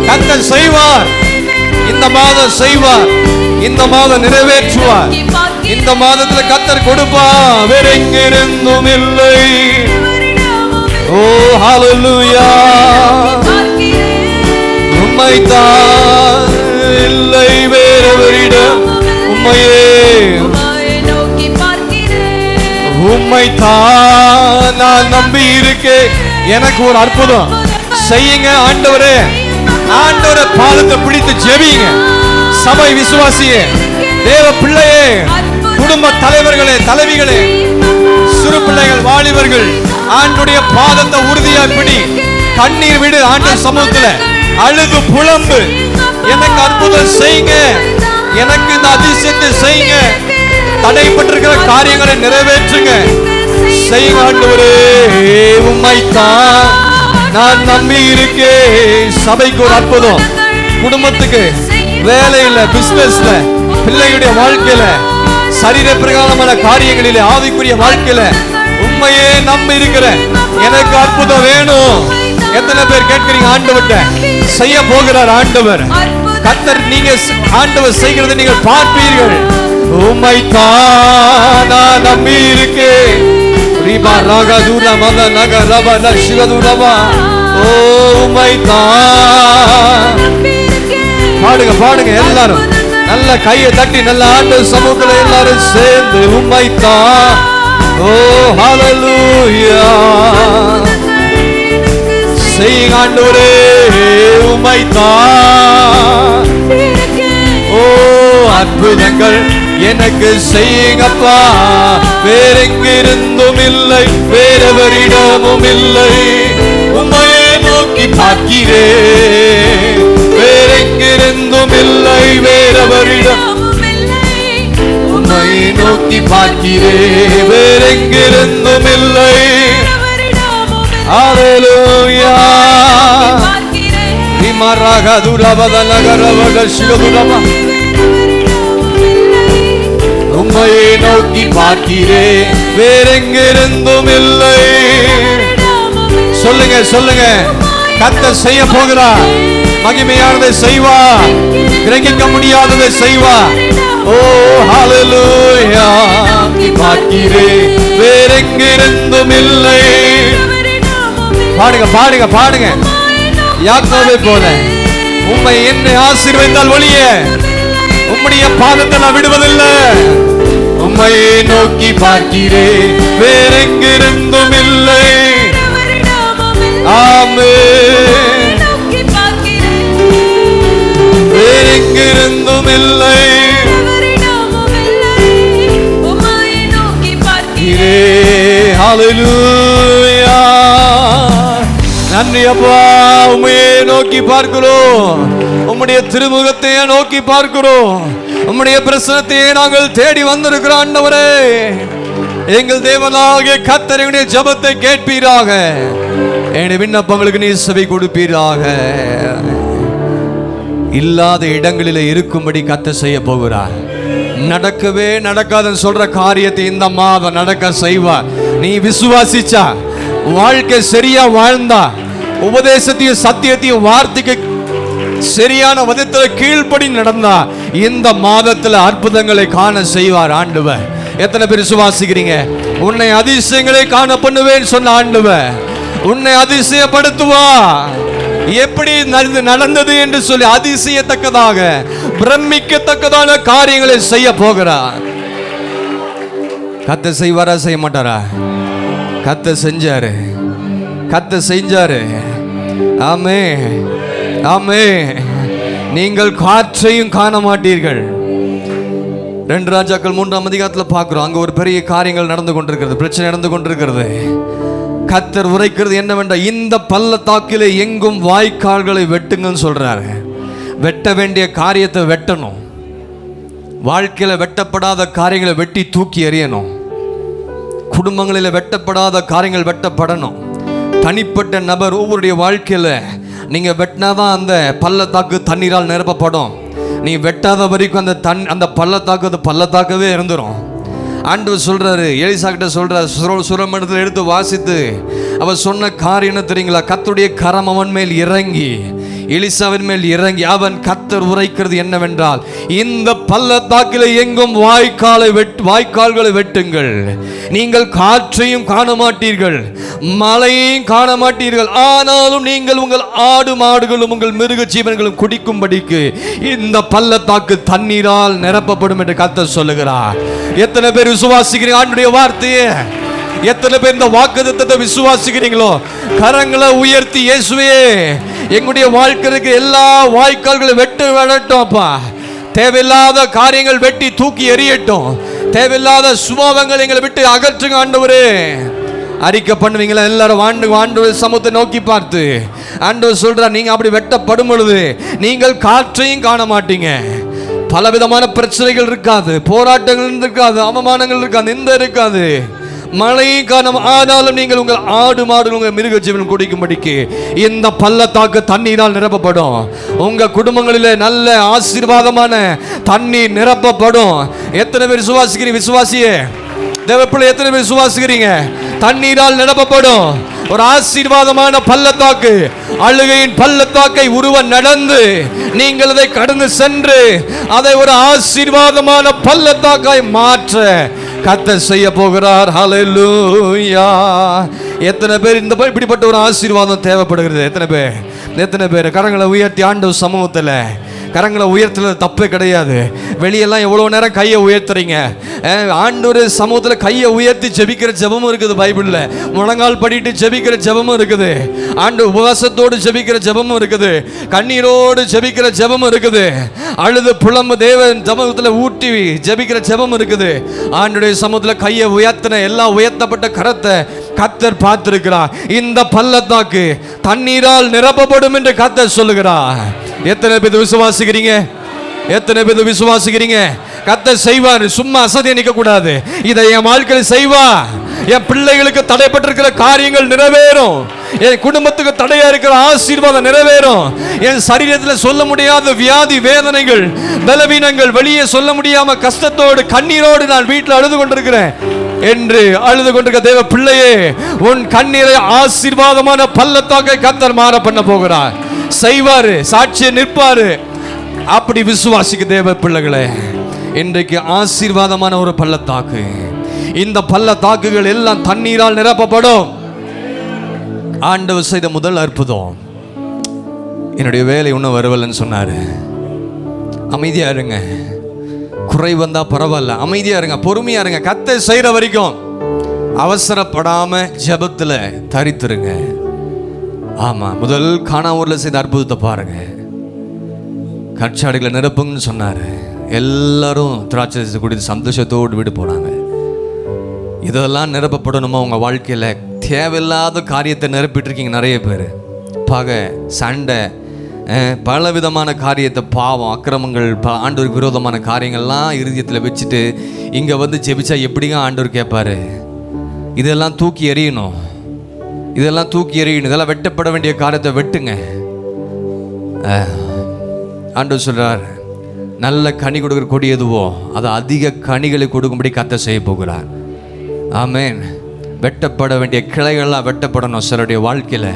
கர்த்தர் செய்வார். இந்த மாதம் செய்வார். இந்த மாதம் நிறைவேற்றுவார். இந்த மாதத்தில் கர்த்தர் கொடுப்பார். வேறெங்கிருந்தும் இல்லை. ஓ ஹல்லேலூயா. உம்மைத்தான் இல்லை, வேறெவரிடம் உம்மையே. உம்மைத்தான் நான் நம்பி இருக்கேன். எனக்கு ஒரு அற்புதம் செய்யுங்க ஆண்டவரே. ஆண்டவரே பாதத்தை பிடித்து ஜெபிங்க. சபை விசுவாசியே, தேவ பிள்ளையே, குடும்ப தலைவர்களே, தலைவிகளே, சிறு பிள்ளைகள், வாலிபர்கள், ஆண்டுடைய பாதத்தை உறுதியா பிடி. கண்ணீர் விடு. ஆண்டவர் சமூகத்துல அழுது புலம்பு. எனக்கு அற்புதம் செய்யுங்க. எனக்கு இந்த அதிசயத்தை செய்யுங்க, தடைப்பட்டிருக்கிற காரியங்களை நிறைவேற்றுங்க, செய்யுங்க ஆண்டவரே. உம்மைத்தான் நான் நம்பி இருக்கேன். சபைக்கு ஒரு அற்புதம், குடும்பத்துக்கு, வேலையில, பிசினஸ்ல, பிள்ளைகளுடைய வாழ்க்கையில, சரீர பிரகாரமான காரியங்களிலே, ஆவிக்குரிய வாழ்க்கையில உண்மையே நம்பி இருக்கிறேன். எனக்கு அற்புதம் வேணும். எத்தனை பேர் கேட்கிறீங்க? ஆண்டவர்கிட்ட செய்ய போகிறார் ஆண்டவர். கர்த்தர் நீங்க ஆண்டவர் செய்கிறதை நீங்கள் பார்ப்பீர்கள். உம்மைத்தான் நான் நம்பி இருக்கேன். ரீபா ராகா தூரா மத நக ரபா சிவதுரபா. ஓ உம்மைத்தான். பாடுங்க பாடுங்க எல்லாரும், நல்ல கையை தட்டி நல்ல ஆண்டவர் சமூகத்தில் எல்லாரும் சேர்ந்து உம்மைத்தான். ஓ ஹல்லேலூயா. செய்யுங்க ஆண்டவரே, உம்மைத்தான். ஓ அற்புதங்கள் எனக்கு செய்யுங்கப்பா. வேறெங்கிருந்தும் இல்லை, வேறெவரிடமும் இல்லை. உம்மையே நோக்கி பார்க்கிறேன். வேறெங்கிருந்தும் இல்லை, வேறெவரிடம் உம்மையே நோக்கி பார்க்கிறேன். வேறெங்கிருந்தும் இல்லை. ஹல்லேலூயா. இமராக துரபதலகரவட சிவதுரபா. உம்மையே நோக்கி பார்க்கிறேன். வேறெங்கிருந்தும் இல்லை. சொல்லுங்க சொல்லுங்க. கர்த்தர் செய்ய போகிறார். மகிமையானதை செய்வா, கிரகிக்க முடியாததை செய்வா. ஓ ஹல்லேலூயா. பார்க்கிறேன். வேறெங்கிருந்தும் இல்லை. பாடுங்க பாடுங்க பாடுங்க. யாக்கோபை போல உம்மை என்னை ஆசீர்வதித்தால் ஒழிய உம்முடைய பாதத்தை நான் விடுவதில்லை. உம்மையை நோக்கி பார்க்கிறேன். வேறெங்கிருந்தும் இல்லை. ஆமென். வேறெங்கிருந்தும் இல்லை. ஹல்லேலூயா. நன்றி அப்பா. உம்மையே நோக்கி பார்க்கிறோம். உம்முடைய திருமுகத்தையே நோக்கி பார்க்கிறோம். உம்முடைய பிரசன்னத்தையே நாங்கள் தேடி வந்திருக்கிறோம் ஆண்டவரே. எங்கள் தேவனாகிய கர்த்தர் எங்களுடைய ஜெபத்தை கேட்பீராக. எங்களுடைய விண்ணப்பங்களுக்கு நீர் செவி கொடுப்பீராக. இல்லாத இடங்களில் இருக்கும்படி கர்த்தர் செய்ய போகிறார். நடக்கவே நடக்காதுன்னு சொல்ற காரியத்தை இந்த மாதம் நடக்க செய்வார். நீ விசுவாசிச்சா, வாழ்க்கை சரியா வாழ்ந்தா, உபதேசத்தையும் சத்தியத்தையும் வார்த்தைக்கு சரியான விதத்தில் கீழ்ப்படி நடந்தா, இந்த மாதத்தில் அற்புதங்களை காண செய்வார் ஆண்டவர். எத்தனை பேர் விசுவாசிக்கிறீங்க? உன்னை அதிசயங்களை காண பண்ணுவேன் சொன்ன ஆண்டவர் உன்னை அதிசயப்படுத்துவா. எப்படி நடந்தது என்று சொல்லி அதிசயத்தக்கதாக, பிரமிக்கத்தக்கதான காரியங்களை செய்ய போகிறார். கர்த்தர் செய்வாரா செய்ய மாட்டாரா? கர்த்தர் செஞ்சாரு, கர்த்தர் செஞ்சாரு. ஆமே ஆமே. நீங்கள் காற்றையும் காண மாட்டீர்கள். 2 ராஜாக்கள் 3ஆம் அதிகாரத்தில் பார்க்கிறோம். அங்க ஒரு பெரிய காரியங்கள் நடந்து கொண்டிருக்கிறது, பிரச்சனை நடந்து கொண்டிருக்கிறது. கர்த்தர் உரைக்கிறது என்னவென்றால், இந்த பள்ளத்தாக்கிலே எங்கும் வாய்க்கால்களை வெட்டுங்கன்னு சொல்றாரு. வெட்ட வேண்டிய காரியத்தை வெட்டணும். வாழ்க்கையில வெட்டப்படாத காரியங்களை வெட்டி தூக்கி எறியணும். குடும்பங்களில் வெட்டப்படாத காரியங்கள் வெட்டப்படணும். தனிப்பட்ட நபர் ஒவ்வொருடைய வாழ்க்கையில நீங்க வெட்டினாதான் அந்த பள்ளத்தாக்கு தண்ணீரால் நிரப்பப்படும். நீ வெட்டாத வரைக்கும் அந்த பள்ளத்தாக்கு அது பள்ளத்தாக்கவே இருந்துரும். ஆண்டவர் சொல்றாரு, எலிசா கிட்ட சொல்றாரு, சுரமண்டலத்தில் எடுத்து வாசித்து அவர் சொன்ன காரியம் என்ன தெரியுங்களா? கர்த்தருடைய கரம் அவன் மேல் இறங்கி, எலிசாவின் மேல் இறங்கி, அவன் கர்த்தர் உரைக்கிறது என்னவென்றால், இந்த பள்ளத்தாக்கில் எங்கும் வாய்க்கால்களை வெட்டுங்கள். நீங்கள் காற்றையும் காண மாட்டீர்கள், மழையையும் காண மாட்டீர்கள். ஆனாலும் நீங்கள் உங்கள் ஆடு மாடுகளும் உங்கள் மிருக ஜீவன்களும் குடிக்கும்படிக்கு இந்த பள்ளத்தாக்கு தண்ணீரால் நிரப்பப்படும் என்று கர்த்தர் சொல்லுகிறார். எத்தனை பேர் விசுவாசிக்கிறீங்க ஆண்டவருடைய வார்த்தையே? எத்தனை பேர் இந்த வாக்குத்தத்தத்தை விசுவாசிக்கிறீங்களோ? கரங்களை உயர்த்தி, இயேசுவே எங்களுடைய வாழ்க்கைக்கு எல்லா வாய்க்கால்களை வெட்டு விடட்டும் அப்பா. தேவையில்லாத காரியங்கள் வெட்டி தூக்கி எறியட்டும். தேவையில்லாத சுபாவங்கள் எங்களை விட்டு அகற்றுங்க ஆண்டவரே. அறிக்கை பண்ணுவீங்களா எல்லாரும்? ஆண்டவர் சமூகத்தை நோக்கி பார்த்து ஆண்டவர் சொல்றார், நீங்க அப்படி வெட்டப்படும் பொழுது நீங்கள் காற்றையும் காண மாட்டீங்க, பலவிதமான பிரச்சனைகள் இருக்காது, போராட்டங்கள் இருக்காது, அவமானங்கள் இருக்காது, நிந்த இருக்காது, மழை காலம் ஆனாலும் நீங்கள் உங்கள் ஆடு மாடு உங்கள் மிருக ஜீவன் குடிக்கும்படிக்கு இந்த பள்ளத்தாக்கு தண்ணீரால் நிரப்பப்படும். உங்க குடும்பங்களிலே நல்ல ஆசீர்வாதமான தண்ணீர் நிரப்பப்படும். எத்தனை பேர் விசுவாசிக்கிறீங்க? விசுவாசியே தேவப்பிள்ளை எத்தனை பேர் விசுவாசிக்கிறீங்க? தண்ணீரால் நிரப்பப்படும் ஒரு ஆசீர்வாதமான பள்ளத்தாக்கு. அழுகையின் பள்ளத்தாக்கை உருவ நடந்து நீங்கள் அதை கடந்து சென்று அதை ஒரு ஆசீர்வாதமான பள்ளத்தாக்காய் மாற்ற கர்த்தர் செய்ய போகிறார். ஹல்லேலூயா. எத்தனை பேர் இந்த இப்படிப்பட்ட ஒரு ஆசீர்வாதம் தேவைப்படுகிறது? எத்தனை பேர் கரங்களை உயர்த்தி ஆண்டவர் சமூகத்தில் கரங்களை உயர்த்துறது தப்பே கிடையாது. வெளியெல்லாம் எவ்வளோ நேரம் கையை உயர்த்துறீங்க. ஆண்டவர் சமூகத்தில் கையை உயர்த்தி ஜெபிக்கிற ஜெபமும் இருக்குது பைபிளில். முழங்கால் படிட்டு ஜெபிக்கிற ஜெபமும் இருக்குது. ஆண்டு உபவாசத்தோடு ஜெபிக்கிற ஜெபமும் இருக்குது. கண்ணீரோடு ஜெபிக்கிற ஜெபமும் இருக்குது. அழுது புலம்பு தேவன் சமூகத்தில் ஊட்டி ஜெபிக்கிற ஜெபம் இருக்குது. ஆண்டுடைய சமூகத்தில் கையை உயர்த்தின எல்லா உயர்த்தப்பட்ட கரத்தை கர்த்தர் பார்த்திருக்கிறார். இந்த பள்ளத்தாக்கு தண்ணீரால் நிரப்பப்படும் என்று கர்த்தர் சொல்லுகிறார். எத்தனை பேர் விசுவாசிக்கிறீங்க? எத்தனை பேர் விசுவாசிக்கிறீங்க? கர்த்தர் செய்வார். சும்மா அசதியா நிற்க கூடாது. இதை என் வாழ்க்கையில் செய்வா. என் பிள்ளைகளுக்கு தடைப்பட்டிருக்கிற காரியங்கள் நிறைவேறும். என் குடும்பத்துக்கு தடையா இருக்கிற ஆசீர்வாதம் நிறைவேறும். என் சரீரத்தில் சொல்ல முடியாத வியாதி வேதனைகள் பலவீனங்கள் வெளியே சொல்ல முடியாம கஷ்டத்தோடு கண்ணீரோடு நான் வீட்டில் அழுது கொண்டிருக்கிறேன் என்று அழுது கொண்டிருக்க தேவ பிள்ளையே, உன் கண்ணீரை ஆசீர்வாதமான பள்ளத்தாக்கை கர்த்தர் மாற பண்ண போகிறார். செய்வாரு, சாட்சியை நிற்பாரு. அப்படி விசுவாசிக்க தேவ பிள்ளைகளே, இன்றைக்கு ஆசீர்வாதமான ஒரு பள்ளத்தாக்கு. இந்த பள்ளத்தாக்குகள் எல்லாம் தண்ணீரால் நிரப்பப்படும். ஆண்டவர் செய்த முதல் அற்புதம், என்னுடைய வேலை இன்னும் வரவில்லைன்னு சொன்னாரு. அமைதியா இருங்க. குறை வந்தா பரவாயில்ல, அமைதியா இருங்க, பொறுமையா இருங்க. கர்த்தர் செய்யற வரைக்கும் அவசரப்படாம ஜெபத்துல தரித்துருங்க. ஆமா, முதல் கானாவூர்ல செய்த அற்புதத்தை பாருங்க. கற்சாடிகளை நிரப்புங்கன்னு சொன்னாரு. எல்லாரும் திராட்சை குடித்து சந்தோஷத்தோடு வீடு போனாங்க. இதெல்லாம் நிரப்பப்படணுமா? உங்க வாழ்க்கையில தேவையில்லாத காரியத்தை நிரப்பிட்டு இருக்கீங்க நிறைய பேர். பகை, சண்டை, பல விதமான காரியத்தை, பாவம், அக்கிரமங்கள், ஆண்டவருக்கு விரோதமான காரியங்கள்லாம் இருதயத்தில் வச்சுட்டு இங்கே வந்து ஜெபிச்சா எப்படிங்க ஆண்டவர் கேட்பாரு? இதெல்லாம் தூக்கி எறியணும். இதெல்லாம் தூக்கி எறியணும். இதெல்லாம் வெட்டப்பட வேண்டிய காரியத்தை வெட்டுங்க. ஆண்டவர் சொல்றார், நல்ல கனி கொடுக்குற கொடி எதுவோ அதை அதிக கனிகளை கொடுக்கும்படி கர்த்தர் செய்ய போகிறார். ஆமென். வெட்டப்பட வேண்டிய கிளைகள்லாம் வெட்டப்படணும். சிலருடைய வாழ்க்கையில்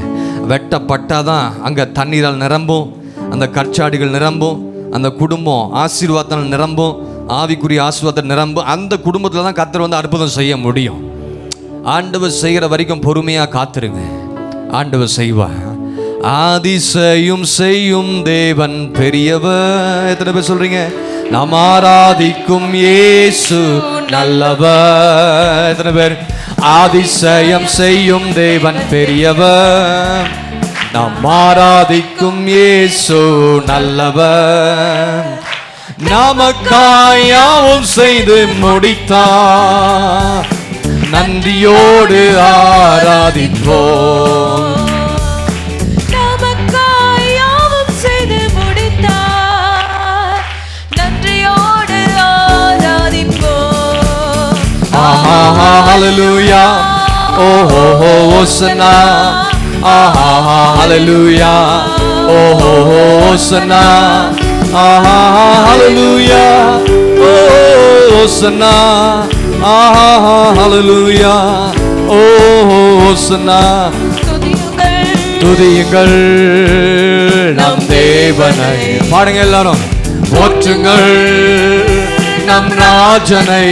வெட்டப்பட்டாதான் அங்கே தண்ணீரால் நிரம்பும், அந்த கற்சாடிகள் நிரம்பும், அந்த குடும்பம் ஆசீர்வாதத்தால் நிரம்பும், ஆவிக்குரிய ஆசீர்வாதத்தை நிரம்பும். அந்த குடும்பத்தில் தான் கர்த்தர் வந்து அற்புதம் செய்ய முடியும். ஆண்டவர் செய்கிற வரைக்கும் பொறுமையாக காத்துருங்க. ஆண்டவர் செய்வார். ஆதிசயம் செய்யும் தேவன் பெரியவர். எத்தனை பேர் சொல்றீங்க? நாம் ஆராதிக்கும் இயேசு நல்லவர். எத்தனை பேர்? ஆதிசயம் செய்யும் தேவன் பெரியவர். நாம் ஆராதிக்கும் இயேசு நல்லவர். நமக்காய் யாவும் செய்து முடித்தார். நன்றியோடு ஆராதிப்போம்.
நமக்காய் யாவும் செய்து முடித்தார். நன்றியோடு ஆராதிப்போம்.
ஹalleluya. Oh Hosanna. Hallelujah. Oh Hosanna. Hallelujah. Oh Hosanna. Hallelujah. Oh Hosanna. துதியுங்கள் நம் தேவனை. பாடுங்க எல்லாரும். போற்றுங்கள் நம் ராஜனை.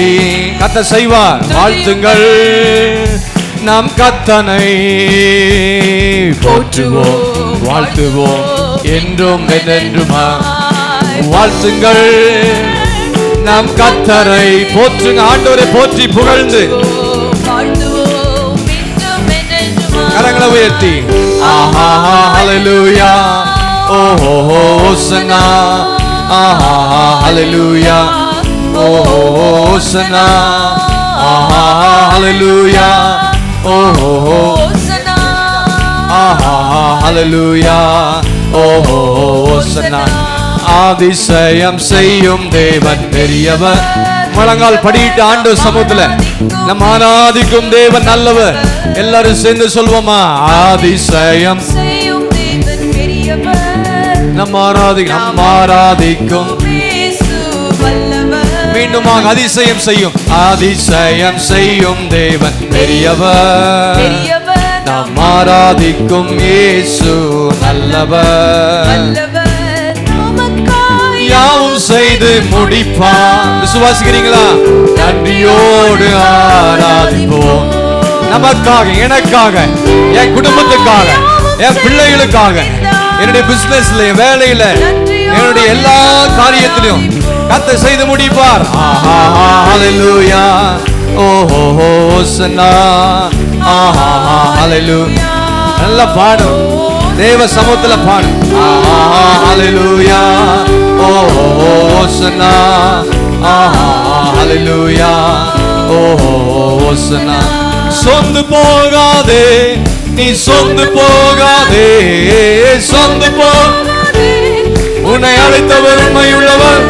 கர்த்தர் செய்வார். வாழ்த்துங்கள் நம் கர்த்தனை. போற்றுவோம் வாழ்த்துவோம் என்றும் என்றுமா. வாழ்த்துங்கள் நம் கர்த்தரை. போற்றுங்க ஆண்டவரை போற்றி புகழ்ந்து கரங்களை உயர்த்தி. ஹalleluya. Oh Hosanna. Hallelujah. Oh Hosanna. Hallelujah. Oh Hosanna. Hallelujah. Oh Hosanna. அதிசயம் செய்யும் தேவன் பெரியவர். முழங்கால் படிட்டு ஆண்டவர் சமூகத்துல நம்ம ஆராதிக்கும் தேவன் நல்லவர். எல்லாரும் சேர்ந்து சொல்வோமா? அதிசயம்
செய்யும் தேவன் பெரியவர்.
நம்ம ஆராதிக்கும்
இயேசு வல்லவர்.
மீண்டுமாக அதிசயம் செய்யும் தேவன் பெரியவர். நாம் ஆராதிக்கும் இயேசு நல்லவர். யாவும் செய்து முடிப்பான். விசுவாசிக்கிறீங்களா? நன்றியோடு ஆராதிப்போம். நமக்காக, எனக்காக, என் குடும்பத்துக்காக, என் பிள்ளைகளுக்காக, என்னுடைய பிசினஸ்ல, என் வேலையில, என்னுடைய எல்லா காரியத்திலும் கர்த்தர் செய்து முடிப்பார். ஹalleluya. ஓஹோ ஹோசனா. ஹalleluya. நல்ல பாடும். தேவ சமூகத்துல பாடு. ஹalleluya. ஓஹோ ஹோசனா. ஹalleluya. ஓஹோ ஹோசனா. சொந்து போகாதே, நீ சொந்து போகாதே, சொந்து போகாதே, உன்னை அழைத்தவர் உண்மையுள்ளவர்.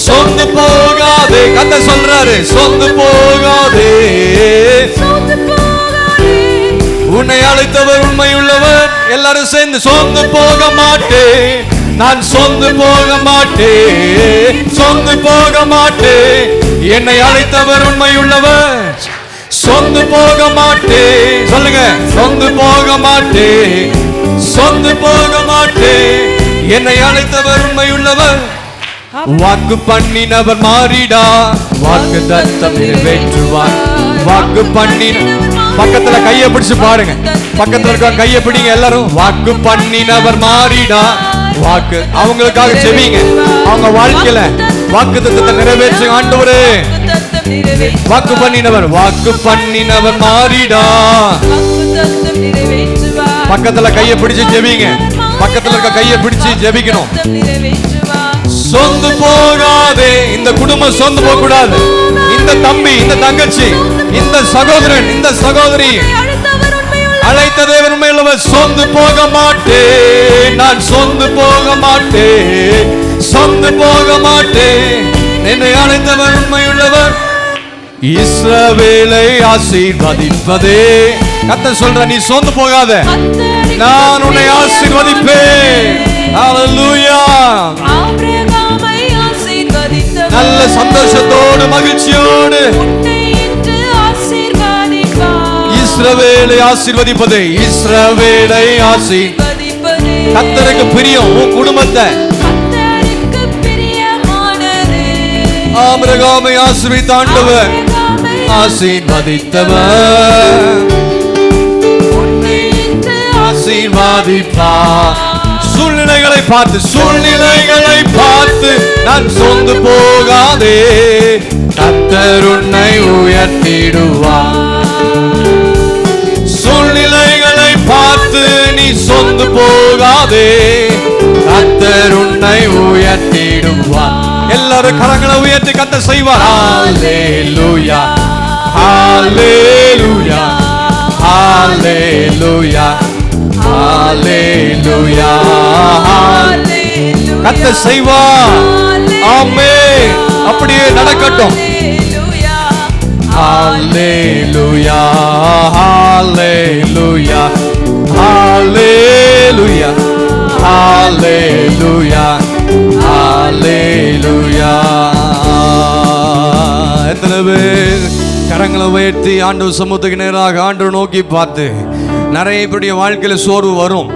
சொந்து போகாதே, கர்த்தர் சொல்றாரு, சொந்து போகாதே, உன்னை அழைத்தவர் உண்மையுள்ளவர். எல்லாரும் சேர்ந்து சொந்து போக மாட்டேன், நான் சொந்து போக மாட்டேன், சொந்து போக மாட்டேன், என்னை அழைத்தவர் உண்மையுள்ளவர். சொந்து போக மாட்டேன், சொல்லுங்க, சொந்து போக மாட்டேன், சொந்து போக மாட்டேன், என்னை அழைத்தவர் உண்மையுள்ளவர். வாக்கு பண்ணினவர் மாறிடா, வாக்கு தத்தம் நிறைவேற்றுவார். வாக்கு பண்ணின பக்கத்துல கையை பிடிச்சு பாருங்க, பக்கத்துல இருக்க கையை பிடிங்க எல்லாரும். வாக்கு பண்ணினவர் மாறிடா, வாக்கு அவங்களுக்காக செவிங்க. அவங்க வாழ்க்கையில வாக்கு தத்தத்தை நிறைவேற்று ஆண்டவரே. வாக்கு பண்ணினவர், வாக்கு பண்ணினவர் மாறிடா. பக்கத்துல கையை பிடிச்சு ஜெபிங்க, பக்கத்துல இருக்க கையை பிடிச்சு ஜெபிக்கணும். சொந்து போகாதே, இந்த குடும்பம் சொந்து போக கூடாது. இந்த தம்பி, இந்த தங்கச்சி, இந்த சகோதரன், இந்த சகோதரி அழைத்த தேவன் உண்மையுள்ளவர். சொந்து போக மாட்டேன், நான் சொந்து போக மாட்டேன், சொந்து போக மாட்டேன், என்னை அழைத்தவர் உண்மையுள்ளவர். இஸ்ரவேலை ஆசீர்வதிப்பதே கர்த்தர் சொல்ற, நீ சொந்து போகாத, நான் உன்னை ஆசீர்வதிப்பேன். ஹalleluya. நல்ல சந்தோஷத்தோடு மகிழ்ச்சியோடு இஸ்ரவேலை ஆசீர்வதிப்பதே, இஸ்ரவேலை ஆசீர்வதிப்பதே கர்த்தருக்கு பிரியம். உன் குடும்பத்தை ஆபிரகாமை ஆசீர்வதித்த ஆண்டவர், ஆசீர்வதித்தவர் ஆசீர்வதிப்பார். சூழ்நிலைகளை பார்த்து, சூழ்நிலைகளை பார்த்து நான் சொந்து போகாதே, கர்த்தர் உன்னை உயர்த்திடுவார். சூழ்நிலைகளை பார்த்து நீ சொந்து போகாதே, கர்த்தர் உன்னை உயர்த்திடுவார். எல்லாரும் கரங்களை உயர்த்தி கர்த்தர் செய்வார். ஹalleluya, ஹalleluya, ஹalleluya, ஹalleluya. கர்த்தர் செய்வார். ஆமென். அப்படியே நடக்கட்டும். ஹalleluya, ஹalleluya, ஹalleluya, ஹalleluya, ஹalleluya. எத்தனை பேர் கரங்களை உயர்த்தி ஆண்டவர் சமூகத்துக்கு நேராக ஆண்டவர் நோக்கி பார்த்து, நிறைய பேருடைய வாழ்க்கையில சோர்வு வரும்.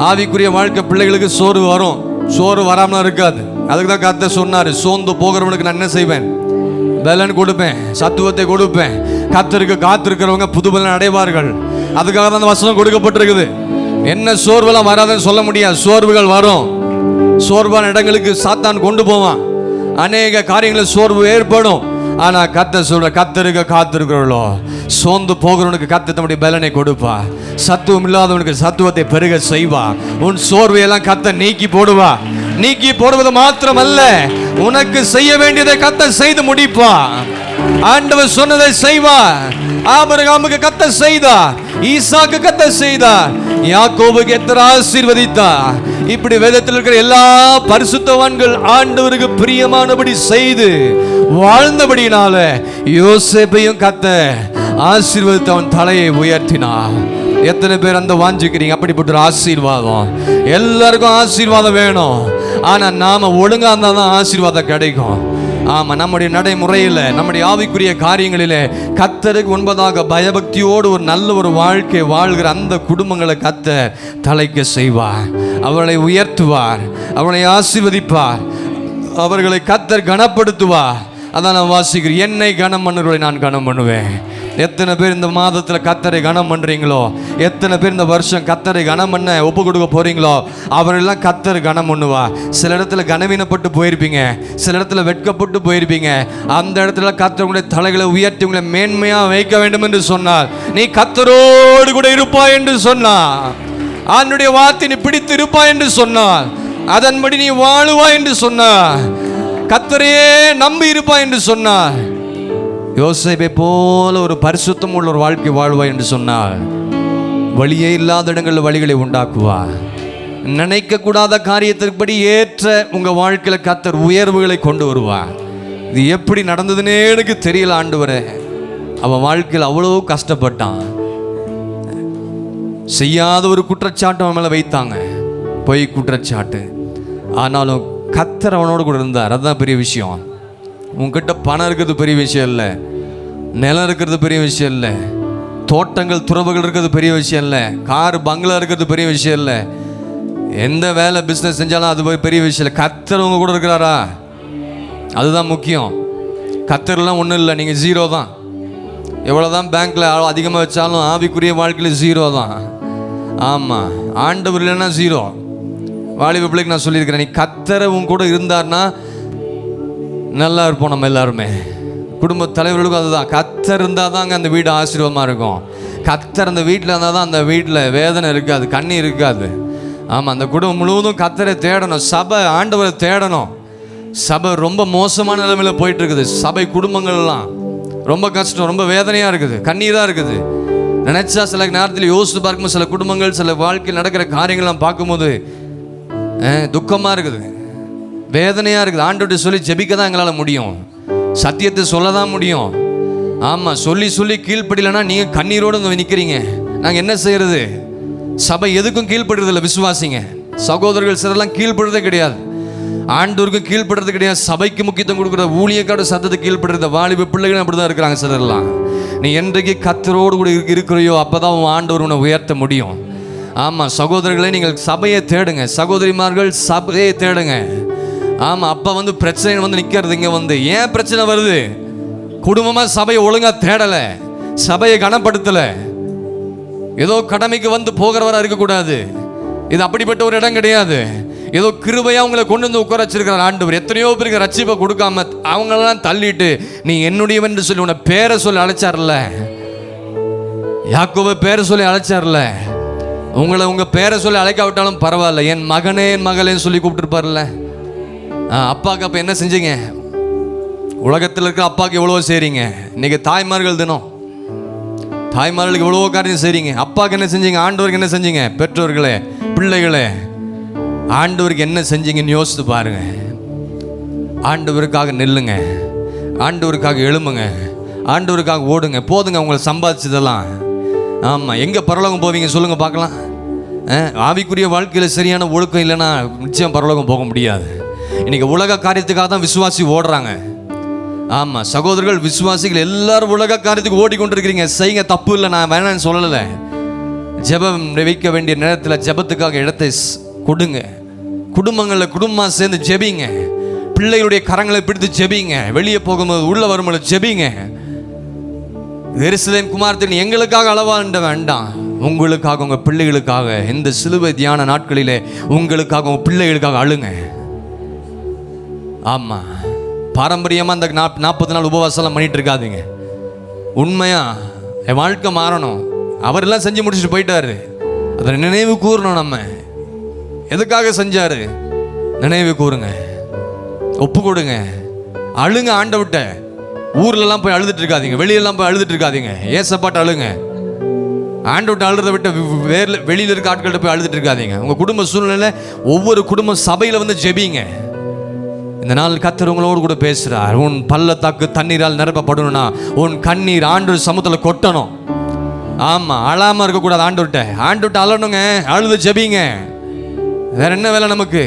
ஆவிக்குரிய வாழ்க்கை பிள்ளைகளுக்கு சோர்வு வரும். சோர்வு வராமலாம் இருக்காது. அதுக்கு தான் கர்த்தர் சொன்னார், சோர்ந்து போகிறவனுக்கு நான் என்ன செய்வேன்? பலன் கொடுப்பேன், சத்துவத்தை கொடுப்பேன். கர்த்தருக்கு காத்திருக்கிறவங்க புது பலன் அடைவார்கள். அதுக்காக தான் அந்த வசனம் கொடுக்கப்பட்டிருக்குது. என்ன சோர்வெல்லாம் வராதுன்னு சொல்ல முடியாது. சோர்வுகள் வரும். சோர்வான இடங்களுக்கு சாத்தான் கொண்டு போவான். அநேக காரியங்களில் சோர்வு ஏற்படும். ஆனா கர்த்தர் சொல்ற, கர்த்தருக்கு காத்திருக்கிறவர்களோ சோர்ந்து போகிறவனுக்கு கர்த்தர் தம்முடைய பலனை கொடுப்பா. சத்துவம் இல்லாதவனுக்கு சத்துவத்தை பெருக செய்வா. உன் சோர்வையெல்லாம் கர்த்தர் நீக்கி போடுவா. நீக்கி போடுவது மாத்திரமல்ல, உனக்கு செய்ய வேண்டியதை கர்த்தர் செய்து முடிப்பா. ஆண்டவர் சொன்னதை செய்வா. ஆபிரகாமுக்கு கர்த்தர் செய்தார். ஈசாக்கு கர்த்தர் செய்தார், யாக்கோபுக்கு கர்த்தர் ஆசீர்வதித்தார். இப்படி வேதத்தில் இருக்கிற எல்லா பரிசுத்தவான்கள் ஆண்டவருக்கு பிரியமானபடி செய்து வாழ்ந்தபடினால யோசேப்பையும் கர்த்தர் ஆசீர்வதித்து அவன் தலையை உயர்த்தினார். எத்தனை பேர் அந்த வாஞ்சிக்கிறீங்க? அப்படிப்பட்ட ஒரு ஆசீர்வாதம். எல்லாருக்கும் ஆசீர்வாதம் வேணும். ஆனா நாம ஒழுங்கா இருந்தா தான் ஆசீர்வாதம் கிடைக்கும். ஆமா, நம்முடைய நடைமுறையில், நம்முடைய ஆவிக்குரிய காரியங்களிலே கர்த்தருக்கு முன்பதாக பயபக்தியோடு ஒரு நல்ல ஒரு வாழ்க்கை வாழ்கிற அந்த குடும்பங்களை கர்த்தர் தலைக்க செய்வார். அவர்களை உயர்த்துவார், அவர்களை ஆசீர்வதிப்பார், அவர்களை கர்த்தர் கனப்படுத்துவார். அதான் நான் வாசிக்கிறேன், என்னை கனம் பண்ணுறவர்களை நான் கனம் பண்ணுவேன். எத்தனை பேர் இந்த மாதத்தில் கர்த்தரை கனம் பண்ணுறீங்களோ, எத்தனை பேர் இந்த வருஷம் கர்த்தரை கனம் பண்ண ஒப்பு கொடுக்க போகிறீங்களோ, அவரெல்லாம் கர்த்தர் கனம் பண்ணுவா. சில இடத்துல கனவீனப்பட்டு போயிருப்பீங்க, சில இடத்துல வெட்கப்பட்டு போயிருப்பீங்க. அந்த இடத்துல கர்த்தர் உங்களுடைய தலைகளை உயர்த்தி உங்களை மேன்மையாக வைக்க வேண்டும் என்று சொன்னார். நீ கர்த்தரோடு கூட இருப்பாய் என்று சொன்னார். ஆண்டவருடைய வார்த்தை நீ பிடித்து இருப்பாய் என்று சொன்னார். அதன்படி நீ வாழுவாய் என்று சொன்னார். கர்த்தரையே நம்பி இருப்பாய் என்று சொன்னார். யோசேப்பை போல ஒரு பரிசுத்தம் உள்ள ஒரு வாழ்க்கை வாழ்வாய் என்று சொன்னார். வழியே இல்லாத இடங்களில் வழிகளை உண்டாக்குவார். நினைக்க கூடாத காரியத்தின்படி ஏற்ற உங்க வாழ்க்கையில கர்த்தர் உயர்வுகளை கொண்டு வருவார். இது எப்படி நடந்ததுன்னே எனக்கு தெரியல ஆண்டவரே. அவன் வாழ்க்கையில் அவ்வளோ கஷ்டப்பட்டான். செய்யாத ஒரு குற்றச்சாட்டு அவன் மேலே வைத்தாங்க, பொய் குற்றச்சாட்டு. ஆனாலும் கர்த்தர் அவனோடு கூட இருந்தார். அதுதான் பெரிய விஷயம். உங்ககிட்ட பணம் இருக்கிறது பெரிய விஷயம் இல்லை, நிலம் இருக்கிறது பெரிய விஷயம் இல்லை, தோட்டங்கள் துறவுகள் இருக்கிறது பெரிய விஷயம் இல்லை, கார் பங்களா இருக்கிறது பெரிய விஷயம் இல்லை, எந்த வேலை பிஸ்னஸ் செஞ்சாலும் அது பெரிய விஷயம் இல்லை. கர்த்தர் உங்க கூட இருக்கிறாரா? அதுதான் முக்கியம். கர்த்தர்லாம் ஒன்றும் இல்லை, நீங்கள் ஜீரோ தான். எவ்வளோதான் பேங்க்கில் அதிகமாக வச்சாலும் ஆவிக்குரிய வாழ்க்கையில் ஜீரோ தான். ஆமாம், ஆண்டவர் இல்லைன்னா ஜீரோ. வாலிப பிள்ளைக்கு நான் சொல்லியிருக்கிறேன், நீ கர்த்தரை உன் கூட இருந்தார்னா நல்லா இருப்போம் நம்ம எல்லாருமே. குடும்ப தலைவர்களுக்கும் அதுதான், கர்த்தர் இருந்தால் தாங்க அந்த வீடு ஆசீர்வாதமாக இருக்கும். கர்த்தர் அந்த வீட்டில் இருந்தால் தான் அந்த வீட்டில் வேதனை இருக்காது, கண்ணீர் இருக்காது. ஆமாம், அந்த குடும்பம் முழுவதும் கர்த்தரை தேடணும், சபை ஆண்டவரை தேடணும். சபை ரொம்ப மோசமான நிலைமையில் போயிட்டு இருக்குது. சபை குடும்பங்கள்லாம் ரொம்ப கஷ்டம், ரொம்ப வேதனையாக இருக்குது, கண்ணீராக இருக்குது. நினச்சா சில நேரத்தில் யோசித்து பார்க்கும்போது சில குடும்பங்கள், சில வாழ்க்கையில் நடக்கிற காரியங்கள்லாம் பார்க்கும்போது துக்கமாக இருக்குது, வேதனையாக இருக்குது. ஆண்டவர்கிட்ட சொல்லி ஜெபிக்க தான் எங்களால் முடியும், சத்தியத்தை சொல்ல தான் முடியும். ஆமாம், சொல்லி சொல்லி கீழ்ப்படியலைன்னா நீங்கள் கண்ணீரோடு இங்கே நிற்கிறீங்க. நாங்கள் என்ன செய்கிறது? சபை எதுக்கும் கீழ்ப்படுறதில்லை. விசுவாசிங்க சகோதரர்கள் சிலரெல்லாம் கீழ்ப்படுறதே கிடையாது, ஆண்டவருக்கும் கீழ்ப்படுறது கிடையாது, சபைக்கு முக்கியத்துவம் கொடுக்குற ஊழியக்கார சத்தத்துக்கு கீழ்ப்படுறத வாலிப பிள்ளைகளும் அப்படி தான் இருக்கிறாங்க சிலர்லாம். நீ என்றைக்கு கர்த்தரோடு கூட இருக்கிறையோ அப்போ தான் உன் ஆண்டவர் உன்னை உயர்த்த முடியும். ஆமாம் சகோதரர்களை, நீங்கள் சபையை தேடுங்க, சகோதரிமார்கள் சபையை தேடுங்க. ஆமாம், அப்போ பிரச்சனை நிற்கிறது. இங்கே ஏன் பிரச்சனை வருது? குடும்பமாக சபையை ஒழுங்காக தேடலை, சபையை கனப்படுத்தலை. ஏதோ கடமைக்கு போகிறவராக இருக்கக்கூடாது. இது அப்படிப்பட்ட ஒரு இடம் கிடையாது. ஏதோ கிருபையாக உங்களை கொண்டு வந்து உட்கார வச்சிருக்கிறார் ஆண்டவர். எத்தனையோ பேருக்கு ரட்சிப்பை கொடுக்காம அவங்களெல்லாம் தள்ளிட்டு நீ என்னுடையவன் என்று சொல்லி உன்னை பேரை சொல்லி அழைச்சார்ல, யாக்கோபை பேரை சொல்லி அழைச்சார்ல. உங்களை உங்கள் பேரை சொல்லி அழைக்காவிட்டாலும் பரவாயில்ல, என் மகனே என் மகளேன்னு சொல்லி கூப்பிட்டுருப்பார்ல. அப்பாவுக்கு அப்போ என்ன செஞ்சீங்க? உலகத்தில் இருக்கிற அப்பாவுக்கு எவ்வளோ செய்கிறீங்க. இன்றைக்கி தாய்மார்கள் தினம், தாய்மார்களுக்கு எவ்வளோ காரியம் செய்கிறீங்க. அப்பாவுக்கு என்ன செஞ்சீங்க? ஆண்டவருக்கு என்ன செஞ்சீங்க? பெற்றோர்களே, பிள்ளைகளே, ஆண்டவருக்கு என்ன செஞ்சீங்கன்னு யோசித்து பாருங்க. ஆண்டவருக்காக நில்லுங்க, ஆண்டவருக்காக எழும்புங்க, ஆண்டவருக்காக ஓடுங்க. போதுங்க உங்களை சம்பாதிச்சதெல்லாம். ஆமாம், எங்கே பரலோகம் போவீங்க சொல்லுங்கள் பார்க்கலாம். ஆவிக்குரிய வாழ்க்கையில் சரியான ஒழுக்கம் இல்லைன்னா நிச்சயம் பரலோகம் போக முடியாது. இன்றைக்கி உலக காரியத்துக்காக தான் விசுவாசி ஓடுறாங்க. ஆமாம் சகோதரர்கள், விசுவாசிகள் எல்லாரும் உலக காரியத்துக்கு ஓடிக்கொண்டிருக்கிறீங்க. செய்யுங்க, தப்பு இல்லை, நான் வேணான்னு சொல்லலை. ஜெபம் வைக்க வேண்டிய நேரத்தில் ஜெபத்துக்காக இடத்தை கொடுங்க. குடும்பங்களில் குடும்பமாக சேர்ந்து ஜெபிங்க. பிள்ளைகளுடைய கரங்களை பிடித்து ஜெபிங்க. வெளியே போகும்போது உள்ள வரும்போது ஜெபிங்க. எருசலேம் குமாரத்தின் எங்களுக்காக அளவாண்ட வேண்டாம், உங்களுக்காக, உங்கள் பிள்ளைகளுக்காக இந்த சிலுவை தியான நாட்களிலே உங்களுக்காக, உங்கள் பிள்ளைகளுக்காக அழுங்க. ஆமாம், பாரம்பரியமாக அந்த 40 நாள் உபவாசம்லாம் பண்ணிட்டு இருக்காதீங்க. உண்மையாக என் வாழ்க்கை மாறணும். அவரெல்லாம் செஞ்சு முடிச்சுட்டு போயிட்டாரு, அதை நினைவு கூறணும். நம்ம எதுக்காக செஞ்சாரு நினைவு கூறுங்க, ஒப்பு கொடுங்க, அழுங்க. ஆண்டவர்கிட்ட. ஊர்லலாம் போய் அழுதுட்டு இருக்காதீங்க, வெளியெல்லாம் போய் அழுதுட்டு இருக்காதீங்க. ஏசப்பாட்டு அழுங்க. ஆண்டோட்ட அழுறதை விட்டு வெளியில் இருக்க ஆட்கள்கிட்ட போய் அழுதுட்டு இருக்காதீங்க. உங்கள் குடும்ப சூழ்நிலை, ஒவ்வொரு குடும்ப சபையில் வந்து ஜெபிங்க. இந்த நாள் கர்த்தர் உங்களோடு கூட பேசுகிறார். உன் பள்ளத்தாக்கு தண்ணீரால் நிரப்பப்படணும்னா உன் கண்ணீர் ஆண்டவர் சமூகத்தில் கொட்டணும். ஆமாம், அழாமல் இருக்கக்கூடாது. ஆண்டவர்கிட்ட அழணுங்க, அழுது ஜெபிங்க. வேற என்ன வேலை நமக்கு?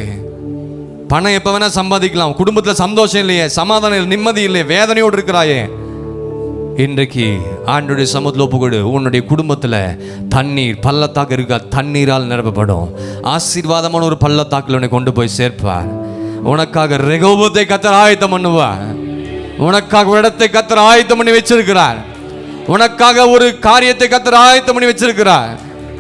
பணம் எப்போ வேணால் சம்பாதிக்கலாம். குடும்பத்தில் சந்தோஷம் இல்லையே, சமாதானம் இல்லை, நிம்மதி இல்லையே, வேதனையோடு இருக்கிறாயே. இன்றைக்கு ஆண்டவருடைய சமூகத்தில் ஒப்புக்கொடு. உன்னுடைய குடும்பத்தில் தண்ணீர் பள்ளத்தாக்கு இருக்கா, தண்ணீரால் நிரப்பப்படும். ஆசீர்வாதமான ஒரு பள்ளத்தாக்கில் உன்னை கொண்டு போய் சேர்ப்பார். உனக்காக ரெகோபத்தை கர்த்தர் ஆயத்தம் பண்ணுவார். உனக்காக ஒரு இடத்தை கர்த்தர் ஆயத்தம் பண்ணி வச்சிருக்கிறார். உனக்காக ஒரு காரியத்தை கர்த்தர் ஆயத்தம் பண்ணி வச்சிருக்கிறார்.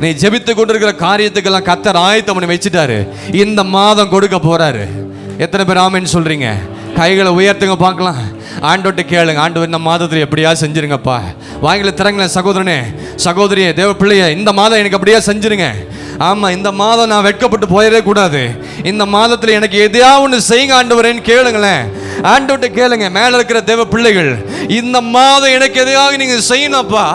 நீ ஜெபித்து கொண்டிருக்கிற காரியத்துக்கெல்லாம் கர்த்தர் ஆயத்தம் பண்ணி வச்சுட்டாரு. இந்த மாதம் கொடுக்க போறாரு. எத்தனை பேர் ஆமென்னு சொல்றீங்க? கைகளை உயர்த்துங்க பார்க்கலாம். ஆண்டவர்கிட்ட கேளுங்க, ஆண்டவர் இந்த மாதத்தில் எப்படியா செஞ்சிருங்கப்பா. வாயில திறங்களேன் சகோதரனே, சகோதரியே, தேவ பிள்ளைய, இந்த மாதம் எனக்கு அப்படியா செஞ்சிருங்க. ஆமாம், இந்த மாதம் நான் வெட்கப்பட்டு போயிடவே கூடாது. இந்த மாதத்தில் எனக்கு எதையா ஒன்று செய்யுங்க ஆண்டவரேன்னு கேளுங்களேன். ஆண்டவர்கிட்ட கேளுங்க. மேலே இருக்கிற தேவ பிள்ளைகள், இந்த மாதம் எனக்கு எதையாவது நீங்கள் செய்யணும்ப்பா.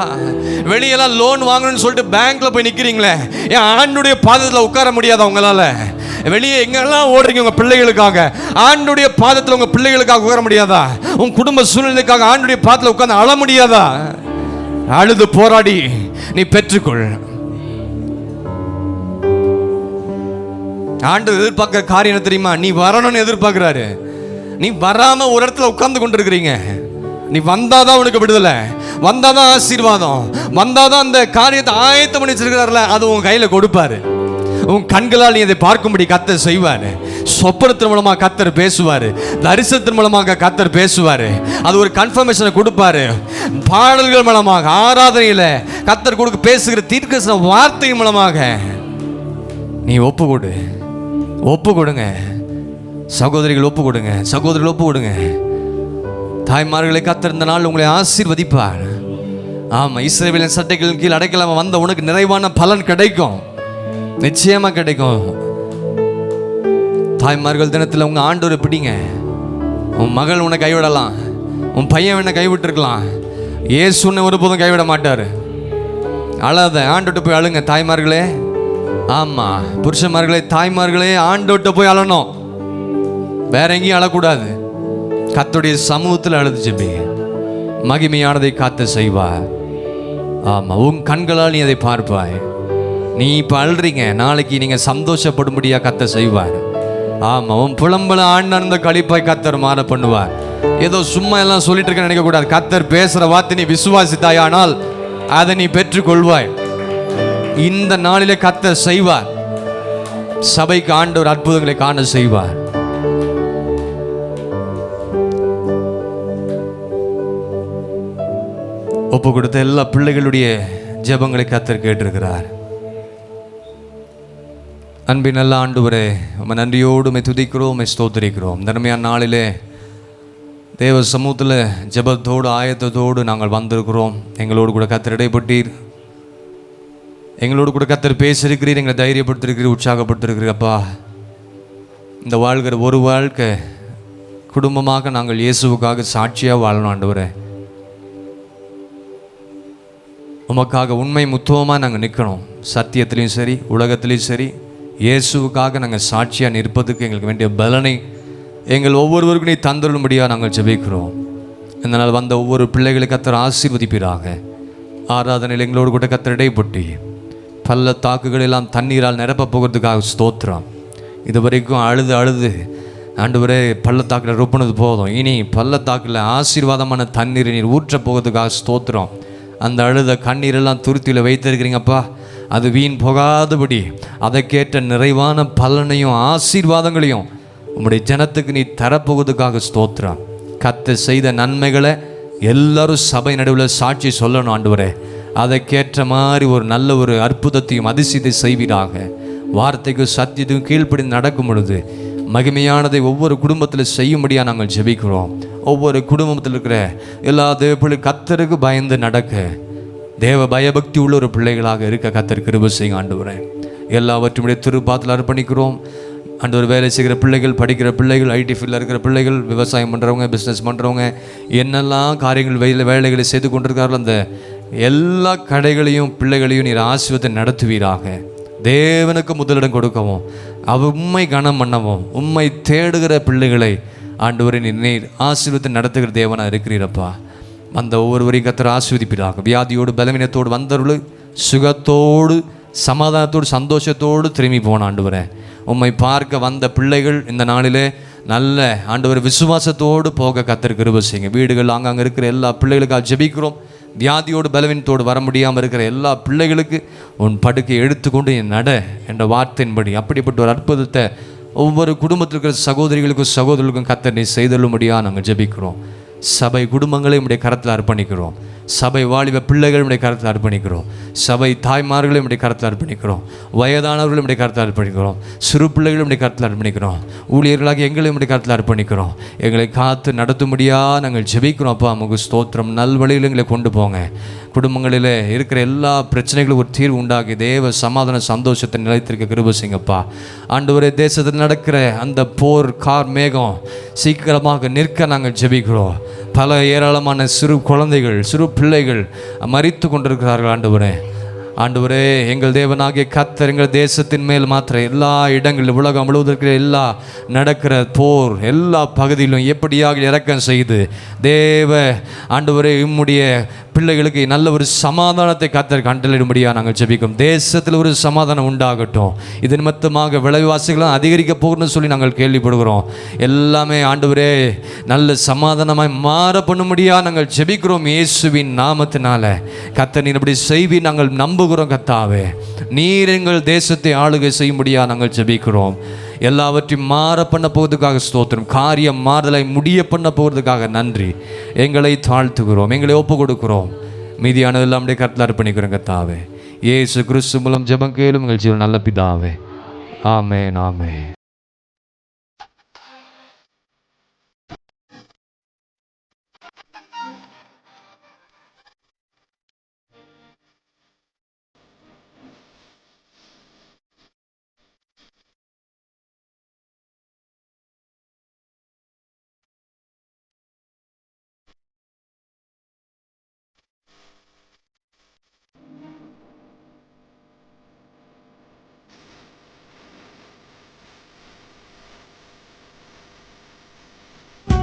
வெளியெல்லாம் லோன் வாங்கணும்னு சொல்லிட்டு பேங்க்ல போய் நிற்கிறீங்களே, ஏன் ஆண்டுடைய பாதத்தில் உட்கார முடியாதா உங்களால்? வெளியே எங்கெல்லாம் ஓடுறீங்க உங்கள் பிள்ளைகளுக்காக, ஆண்டுடைய பாதத்தில் உங்கள் பிள்ளைகளுக்காக உட்கார முடியாதா? உன் குடும்ப சூழ்நிலைக்காக ஆண்டுடைய பாதத்தில் உட்கார்ந்து அழ முடியாதா? அழுது போராடி நீ பெற்றுக்கொள். ஆண்டவர் எதிர்பார்க்கிற காரியம் என்ன தெரியுமா? நீ வரணும்னு எதிர்பார்க்கிறாரு. நீ வராம ஒரு இடத்துல உட்கார்ந்து கொண்டு இருக்கிறீங்க. நீ வந்தாதான் உனக்கு விடுதலை, வந்தாதான் ஆசீர்வாதம், வந்தாதான் அந்த காரியத்தை ஆயத்தம் பண்ணி வச்சிருக்கிறார்ல, அது உன் கையில கொடுப்பாரு. உன் கண்களால் நீ அதை பார்க்கும்படி கர்த்தர் செய்வாரு. சொப்பனத்தின் மூலமாக கர்த்தர் பேசுவாரு. தரிசனத்தின் மூலமாக கர்த்தர் பேசுவாரு. அது ஒரு கன்ஃபர்மேஷனை கொடுப்பாரு. பாடல்கள் மூலமாக, ஆராதனையில் கர்த்தர் கொடுக்க பேசுகிற தீர்க்கதரிசன வார்த்தையின் மூலமாக நீ ஒப்பு கொடுங்க. சகோதரிகள் ஒப்பு கொடுங்க, சகோதரிகள் ஒப்பு கொடுங்க. தாய்மார்களை கர்த்தர் இந்த நாள் உங்களை ஆசீர்வதிப்பார். ஆமாம், இஸ்ரவேலின் சட்டைகளின் கீழ் அடைக்கலாம வந்த உனக்கு நிறைவான பலன் கிடைக்கும், நிச்சயமா கிடைக்கும். தாய்மார்கள் தினத்தில் உங்க ஆண்டவரை பிடிங்க. உன் மகள் உன்னை கைவிடலாம், உன் பையன் உன்னை கைவிட்டுருக்கலாம். இயேசு உன்னை ஒருபோதும் கைவிட மாட்டார். அழாத, ஆண்டவர்கிட்ட போய் அழுங்க தாய்மார்களே. ஆமா, புருஷன்மார்களே, தாய்மார்களே, ஆண்டவர்கிட்ட போய் அழணும். வேற எங்கேயும் அழக்கூடாது. கர்த்தருடைய சமூகத்தில் அழுது ஜெபி. மகிமையானதை காத்து செய்வார். ஆமா, உன் கண்களால் நீ அதை பார்ப்பாய். நீ இப்போ அழுறீங்க, நாளைக்கு நீங்க சந்தோஷப்படும்படியா கர்த்தர் செய்வார். ஆமா, உன் புலம்பல ஆழ்ந்த கழிப்பாய் கர்த்தர் மாற பண்ணுவார். ஏதோ சும்மா எல்லாம் சொல்லிட்டு இருக்க நினைக்க கூடாது. கர்த்தர் பேசுற வார்த்தை நீ விசுவாசித்தாயானால் அதை நீ பெற்றுக்கொள்வாய். இந்த நாளிலே கர்த்தர் செய்வார். சபைக்கு ஆண்டவர் அற்புதங்களை காண செய்வார். ஒப்பு கொடுத்த எல்லா பிள்ளைகளுடைய ஜெபங்களை கர்த்தர் கேட்டிருக்கிறார். அன்பின் நல்ல ஆண்டவரே, நம்ம நன்றியோடு உம்மை துதிக்கிறோம், உம்மை ஸ்தோத்திரிக்கிறோம். தன்மையான நாளிலே தேவ சமூகத்தில் ஜெபத்தோடு ஆயத்தத்தோடு நாங்கள் வந்திருக்கிறோம். எங்களோடு கூட கர்த்தர் இடைப்பட்டீர், எங்களோடு கூட கர்த்தர் பேசியிருக்கிறீர், எங்களை தைரியப்படுத்திருக்கிறீர், உற்சாகப்படுத்திருக்கிறீர். அப்பா, இந்த வாழ்கிற ஒரு வாழ்க்கை குடும்பமாக நாங்கள் இயேசுவுக்காக சாட்சியாக வாழணும் ஆண்டவரே. உமக்காக உண்மை முத்துவமாக நாங்கள் நிற்கணும். சத்தியத்திலையும் சரி, உலகத்திலையும் சரி, இயேசுவுக்காக நாங்கள் சாட்சியாக நிற்பதுக்கு எங்களுக்கு வேண்டிய பலனை எங்கள் ஒவ்வொருவருக்கும் நீ தந்துரும்படியாக நாங்கள் ஜெபிக்கிறோம். இந்த நாள் வந்த ஒவ்வொரு பிள்ளைகளை கர்த்தர் ஆசீர்வதிப்பீராக. ஆராதனையில் எங்களோடு கூட கர்த்தர் இடைப்பட்டு பள்ளத்தாக்குகள் எல்லாம் தண்ணீரால் நிரப்ப போகிறதுக்காக ஸ்தோத்திரம். இது வரைக்கும் அழுது ஆண்டவரே பள்ளத்தாக்கில் ரொப்பினது போதும், இனி பள்ளத்தாக்கில் ஆசீர்வாதமான தண்ணீரை நீர் ஊற்ற போகிறதுக்காக ஸ்தோத்திரம். அந்த அழுத கண்ணீரெல்லாம் துருத்தியில் வைத்திருக்கிறீங்கப்பா, அது வீண் போகாதபடி அதற்கேற்ற நிறைவான பலனையும் ஆசீர்வாதங்களையும் உம்முடைய ஜனத்துக்கு நீ தரப்போகிறதுக்காக ஸ்தோத்திரம். கர்த்தர் செய்த நன்மைகளை எல்லாரும் சபை நடுவில் சாட்சி சொல்லணும் ஆண்டவரே. அதற்கேற்ற மாதிரி ஒரு நல்ல ஒரு அற்புதத்தையும் அதிசயத்தை செய்வீராக. வார்த்தைக்கு சத்தியத்தையும் கீழ்ப்படி நடக்கும் பொழுது மகிமையானதை ஒவ்வொரு குடும்பத்தில் செய்யும்படியாக நாங்கள் ஜெபிக்கிறோம். ஒவ்வொரு குடும்பத்தில் இருக்கிற எல்லா தேவ பிள்ளை கர்த்தருக்கு பயந்து நடக்க, தேவ பயபக்தி உள்ள ஒரு பிள்ளைகளாக இருக்க கர்த்தர் கிருபை செய்யுங்க ஆண்டவரே. எல்லாவற்றுடைய திருப்பாத்தில் அர்ப்பணிக்கிறோம் ஆண்டவர். வேலை செய்கிற பிள்ளைகள், படிக்கிற பிள்ளைகள், ஐடி ஃபீல்டில் இருக்கிற பிள்ளைகள், விவசாயம் பண்ணுறவங்க, பிஸ்னஸ் பண்ணுறவங்க, என்னெல்லாம் காரியங்கள் வேலைகளை செய்து கொண்டிருக்கார்கள் அந்த எல்லா கடைகளையும் பிள்ளைகளையும் நீர் ஆசீர்வதித்து நடத்துவீராக. தேவனுக்கு முதலிடம் கொடுக்கவும், உம்மை கனம் பண்ணவும், உம்மை தேடுகிற பிள்ளைகளை ஆண்டவரை நீர் ஆசீர்வதித்து நடத்துகிற தேவனாக இருக்கிறீரப்பா. அந்த ஒவ்வொருவரையும் கர்த்தர் ஆசீர்வதிப்பீராக. வியாதியோடு பலவீனத்தோடு வந்தவர்கள் சுகத்தோடு சமாதானத்தோடு சந்தோஷத்தோடு திரும்பி போன ஆண்டவரே, உம்மை பார்க்க வந்த பிள்ளைகள் இந்த நாளிலே நல்ல ஆண்டவர் விசுவாசத்தோடு போக கர்த்தர் கிருபை செய்யுங்க. வீடுகள் அங்கங்கே இருக்கிற எல்லா பிள்ளைகளுக்காக ஜெபிக்கிறோம். வியாதியோடு பலவீனத்தோடு வர முடியாமல் இருக்கிற எல்லா பிள்ளைகளுக்கு உன் படுக்கை எடுத்துக்கொண்டு என் நட என்ற வார்த்தையின்படி அப்படிப்பட்ட ஒரு அற்புதத்தை ஒவ்வொரு குடும்பத்தில் இருக்கிற சகோதரிகளுக்கும் சகோதரர்களுக்கும் கர்த்தர் நீ செய்தள்ளும்படியாக நாங்கள் ஜெபிக்கிறோம். சபை குடும்பங்களை உடைய கரத்தில் அர்ப்பணிக்கிறோம். சபை வாலிப பிள்ளைகள் உடைய கரத்தில் அர்ப்பணிக்கிறோம். சபை தாய்மார்களை உடைய கரத்தில் அர்ப்பணிக்கிறோம். வயதானவர்கள் உடைய கரத்தில் அர்ப்பணிக்கிறோம். சிறு பிள்ளைகள் உடைய கரத்தில் அர்ப்பணிக்கிறோம். ஊழியர்களாக எங்களை உடைய கரத்தில் அர்ப்பணிக்கிறோம். எங்களை காத்து நடத்தும்படியாக நாங்கள் ஜெபிக்கிறோம். அப்பா உமக்கு ஸ்தோத்திரம். நல்வழியில் எங்களை கொண்டு போங்க. குடும்பங்களில் இருக்கிற எல்லா பிரச்சனைகளும் ஒரு தீர்வு உண்டாகி தேவ சமாதான சந்தோஷத்தை நிலைத்திருக்க கிருபை செய்யுங்கப்பா. ஆண்டவரே, தேசத்தில் நடக்கிற அந்த போர் கார் மேகம் சீக்கிரமாக நிற்க நாங்கள் ஜெபிக்கிறோம். பல ஏராளமான சிறு குழந்தைகள் சிறு பிள்ளைகள் மரித்து கொண்டிருக்கிறார்கள். ஆண்டவரே, எங்கள் தேவனாகிய கர்த்தர் எங்கள் தேசத்தின் மேல் மாத்திர எல்லா இடங்களிலும் உலகம் முழுவதற்கு எல்லா நடக்கிற போர் எல்லா பகுதியிலும் எப்படியாக இரக்கம் செய்து தேவ ஆண்டவரே உம்முடைய பிள்ளைகளுக்கு நல்ல ஒரு சமாதானத்தை கர்த்தர் கண்டளிடும்படியாக நாங்கள் ஜெபிக்கிறோம். தேசத்தில் ஒரு சமாதானம் உண்டாகட்டும். இது நிமித்தமாக விலைவாசிகளும் அதிகரிக்க போகணும்னு சொல்லி நாங்கள் கேள்விப்படுகிறோம். எல்லாமே ஆண்டவரே நல்ல சமாதானமாய் மாற பண்ணும்படியாக நாங்கள் ஜெபிக்கிறோம். இயேசுவின் நாமத்தினால கர்த்தர் நீர் அப்படி செய்வி நாங்கள் நம்புகிறோம். கர்த்தாவே, நீர் எங்கள் தேசத்தை ஆளுகை செய்யும்படியாக நாங்கள் ஜெபிக்கிறோம். எல்லாவற்றையும் மாற பண்ண போவதுக்காக ஸ்தோத்திரம். காரியம் மாறுதலை முடிய பண்ண போவதுக்காக நன்றி. எங்களை தாழ்த்துகிறோம், எங்களை ஒப்பு கொடுக்கிறோம். மீதியானதெல்லாம் நம்முடைய கர்த்தர் அர்ப்பணிக்கிறோம். கர்த்தாவே, இயேசு கிறிஸ்து மூலம் ஜெபம் கேளும் எங்கள் ஜீவன் நல்ல பிதாவே. ஆமென், ஆமென்.